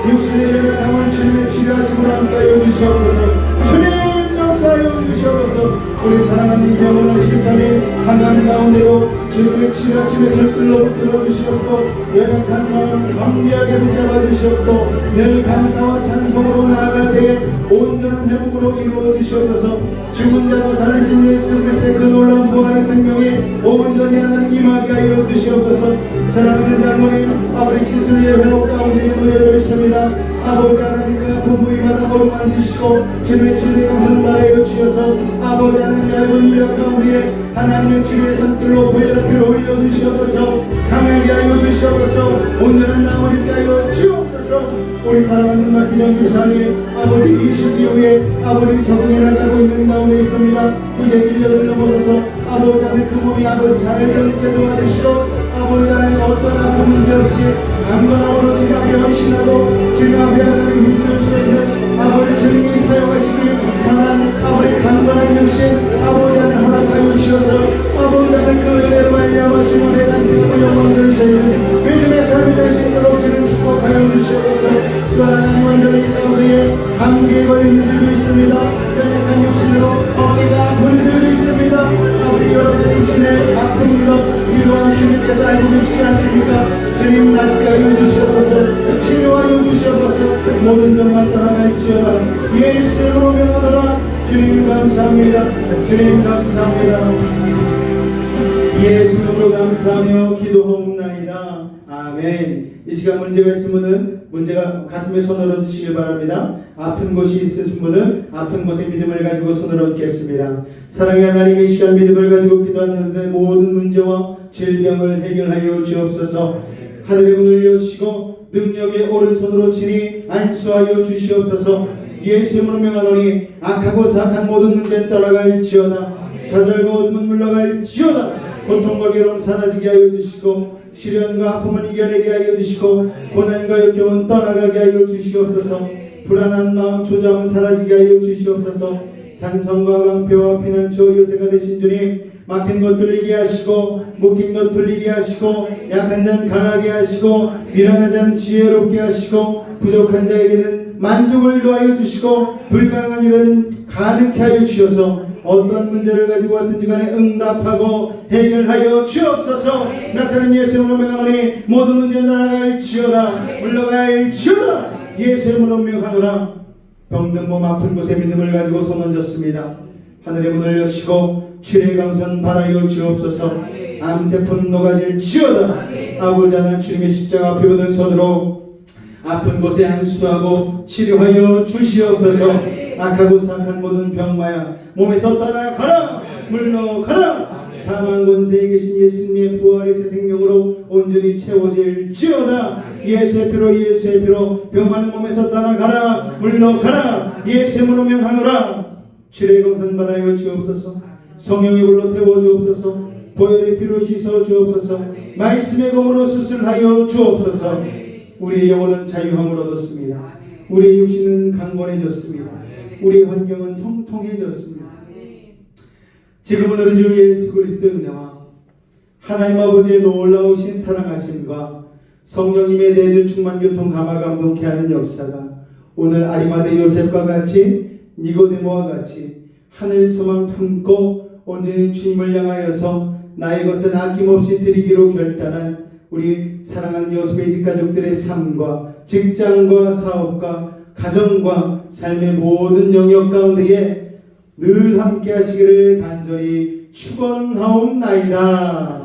육신의 연약함을 주님의 치료하심으로 함께하여 주시옵소서. 주님 역사하여 주시옵소서. 우리 사랑하는 병원의 십사님 한강 가운데도 주님의 치료하심에서 끌어 주시옵고, 연약한 마음 담대하게 붙잡아 주시옵고, 늘 감사와 찬송으로 나아갈 때에 온전한 회복으로 이루어 주시옵소서. 죽은 자도 살리신 예수 그리스도의 그 놀라운 부활의 생명이 온전히 하나님 임하게 하여 주시옵소서. 사랑하는 장로님, 아버지 시술의 회복 가운데 놓여져 있습니다. 아버지 하나님, 그 아픈 부위마다 어루만 주시고 주님의 치료의 감사를 말하여 주셔서 아버지 하나님, 얇은 뼈 가운데 하나님의 치료의 손길로 부여를 피로 올려주시옵소서. 강하게 하여 주시옵소서. 온전한 나무를 하여 주옵소서. 우리 사랑하는 박희정 교사님, 아버지 이식 이후에 아버지 적응해 나가고 있는 가운데 있습니다. 이제 1년을 넘어서서 아버지 하나님, 그 몸이 아버지 잘 견디게 도와주시고, 아버지 하나님, 어떤 아픈 문제 없이 안건함으로 주님 앞에 헌신하고 주님 앞에 하나님 힘쓸 수 있는 아버지 주님이 사용하시기 편한 아버지 강건한 육신 아버지 하나님 허락하여 주셔서 아버지 하나님, 그 은혜로 말미암아 주님 앞에 간증하고 영광 드리시는 믿음의 삶이 될 수 있도록 주님 축복하여 주시옵소서. 또 하나님, 완전히 가운데에 감기에 걸린 이들도 있습니다. 연약한 육신으로 어깨가 아픈 이들도 있습니다. 아버지, 여러 가지 육신의 아픔과 위로한 주님께서 알고 계시지 않습니까? 주님 낫게 하여 주시옵소서. 치료하여 주시옵소서. 모든 병만 떠나갈지어다. 예수의 이름으로 명하노라. 주님 감사합니다. 주님 감사합니다. 예수 이름으로 감사하며 기도하옵나이다. 아멘. 이 시간 문제가 있으신 분은 문제가 가슴에 손을 얹으시길 바랍니다. 아픈 곳이 있으신 분은 아픈 곳에 믿음을 가지고 손을 얹겠습니다. 사랑의 하나님, 이 시간 믿음을 가지고 기도하는 모든 문제와 질병을 해결하여 주옵소서. 하늘의 문을 여시고 능력의 오른손으로 친히 안수하여 주시옵소서. 예수 이름으로 명하노니 악하고 사악한 모든 문제 떠나갈지어다. 좌절과 어둠은 물러갈지어다. 고통과 괴로움 사라지게 하여 주시고 시련과 아픔을 이겨내게 하여 주시고 고난과 역경은 떠나가게 하여 주시옵소서. 불안한 마음 조잡은 사라지게 하여 주시옵소서. 산성과 방패와 피난처 요새가 되신 주님, 막힌 것 뚫리게 하시고 묶인 것 풀리게 하시고 약한 자는 강하게 하시고 미련한 자는 지혜롭게 하시고 부족한 자에게는 만족을 더하여 주시고 불가능한 일은 가능케 하여 주셔서 어떤 문제를 가지고 왔든지 간에 응답하고 해결하여 주옵소서. 나사렛 예수 이름으로 명하노니 모든 문제 나아갈지어다. 물러갈지어다. 예수 이름으로 명하노라. 병든 몸 아픈 곳에 믿음을 가지고 손 얹었습니다. 하늘의 문을 여시고 치료의 강선 바라여 주옵소서. 암세포는 녹아질지어다. 아버지 하나님, 주님의 십자가 앞에 붙은 손으로 아픈 곳에 안수하고 치료하여 주시옵소서. 악하고 사악한 모든 병마야 몸에서 떠나가라. 물러가라. 사망 권세에 계신 예수님의 부활의 새 생명으로 온전히 채워질지어다. 예수의 피로 예수의 피로 병마는 몸에서 떠나가라. 물러가라. 예수의 이름으로 명하노라. 치료의 강선 바라여 주옵소서. 성령의 불로 태워 주옵소서. 보혈의 피로 씻어 주옵소서. 말씀의 검으로 수술하여 주옵소서. 우리의 영혼은 자유함을 얻었습니다. 우리의 육신은 강건해졌습니다. 우리의 환경은 통통해졌습니다. 지금은 우리 주 예수 그리스도의 은혜와 하나님 아버지의 놀라우신 사랑하심과 성령님의 내주 충만 교통 감화 감동케 하는 역사가 오늘 아리마대 요셉과 같이 니고데모와 같이 하늘 소망 품고 온전히 주님을 향하여서 나의 것은 아낌없이 드리기로 결단한 우리 사랑하는 요셉의 집 가족들의 삶과 직장과 사업과 가정과 삶의 모든 영역 가운데에 늘 함께 하시기를 간절히 축원하옵나이다.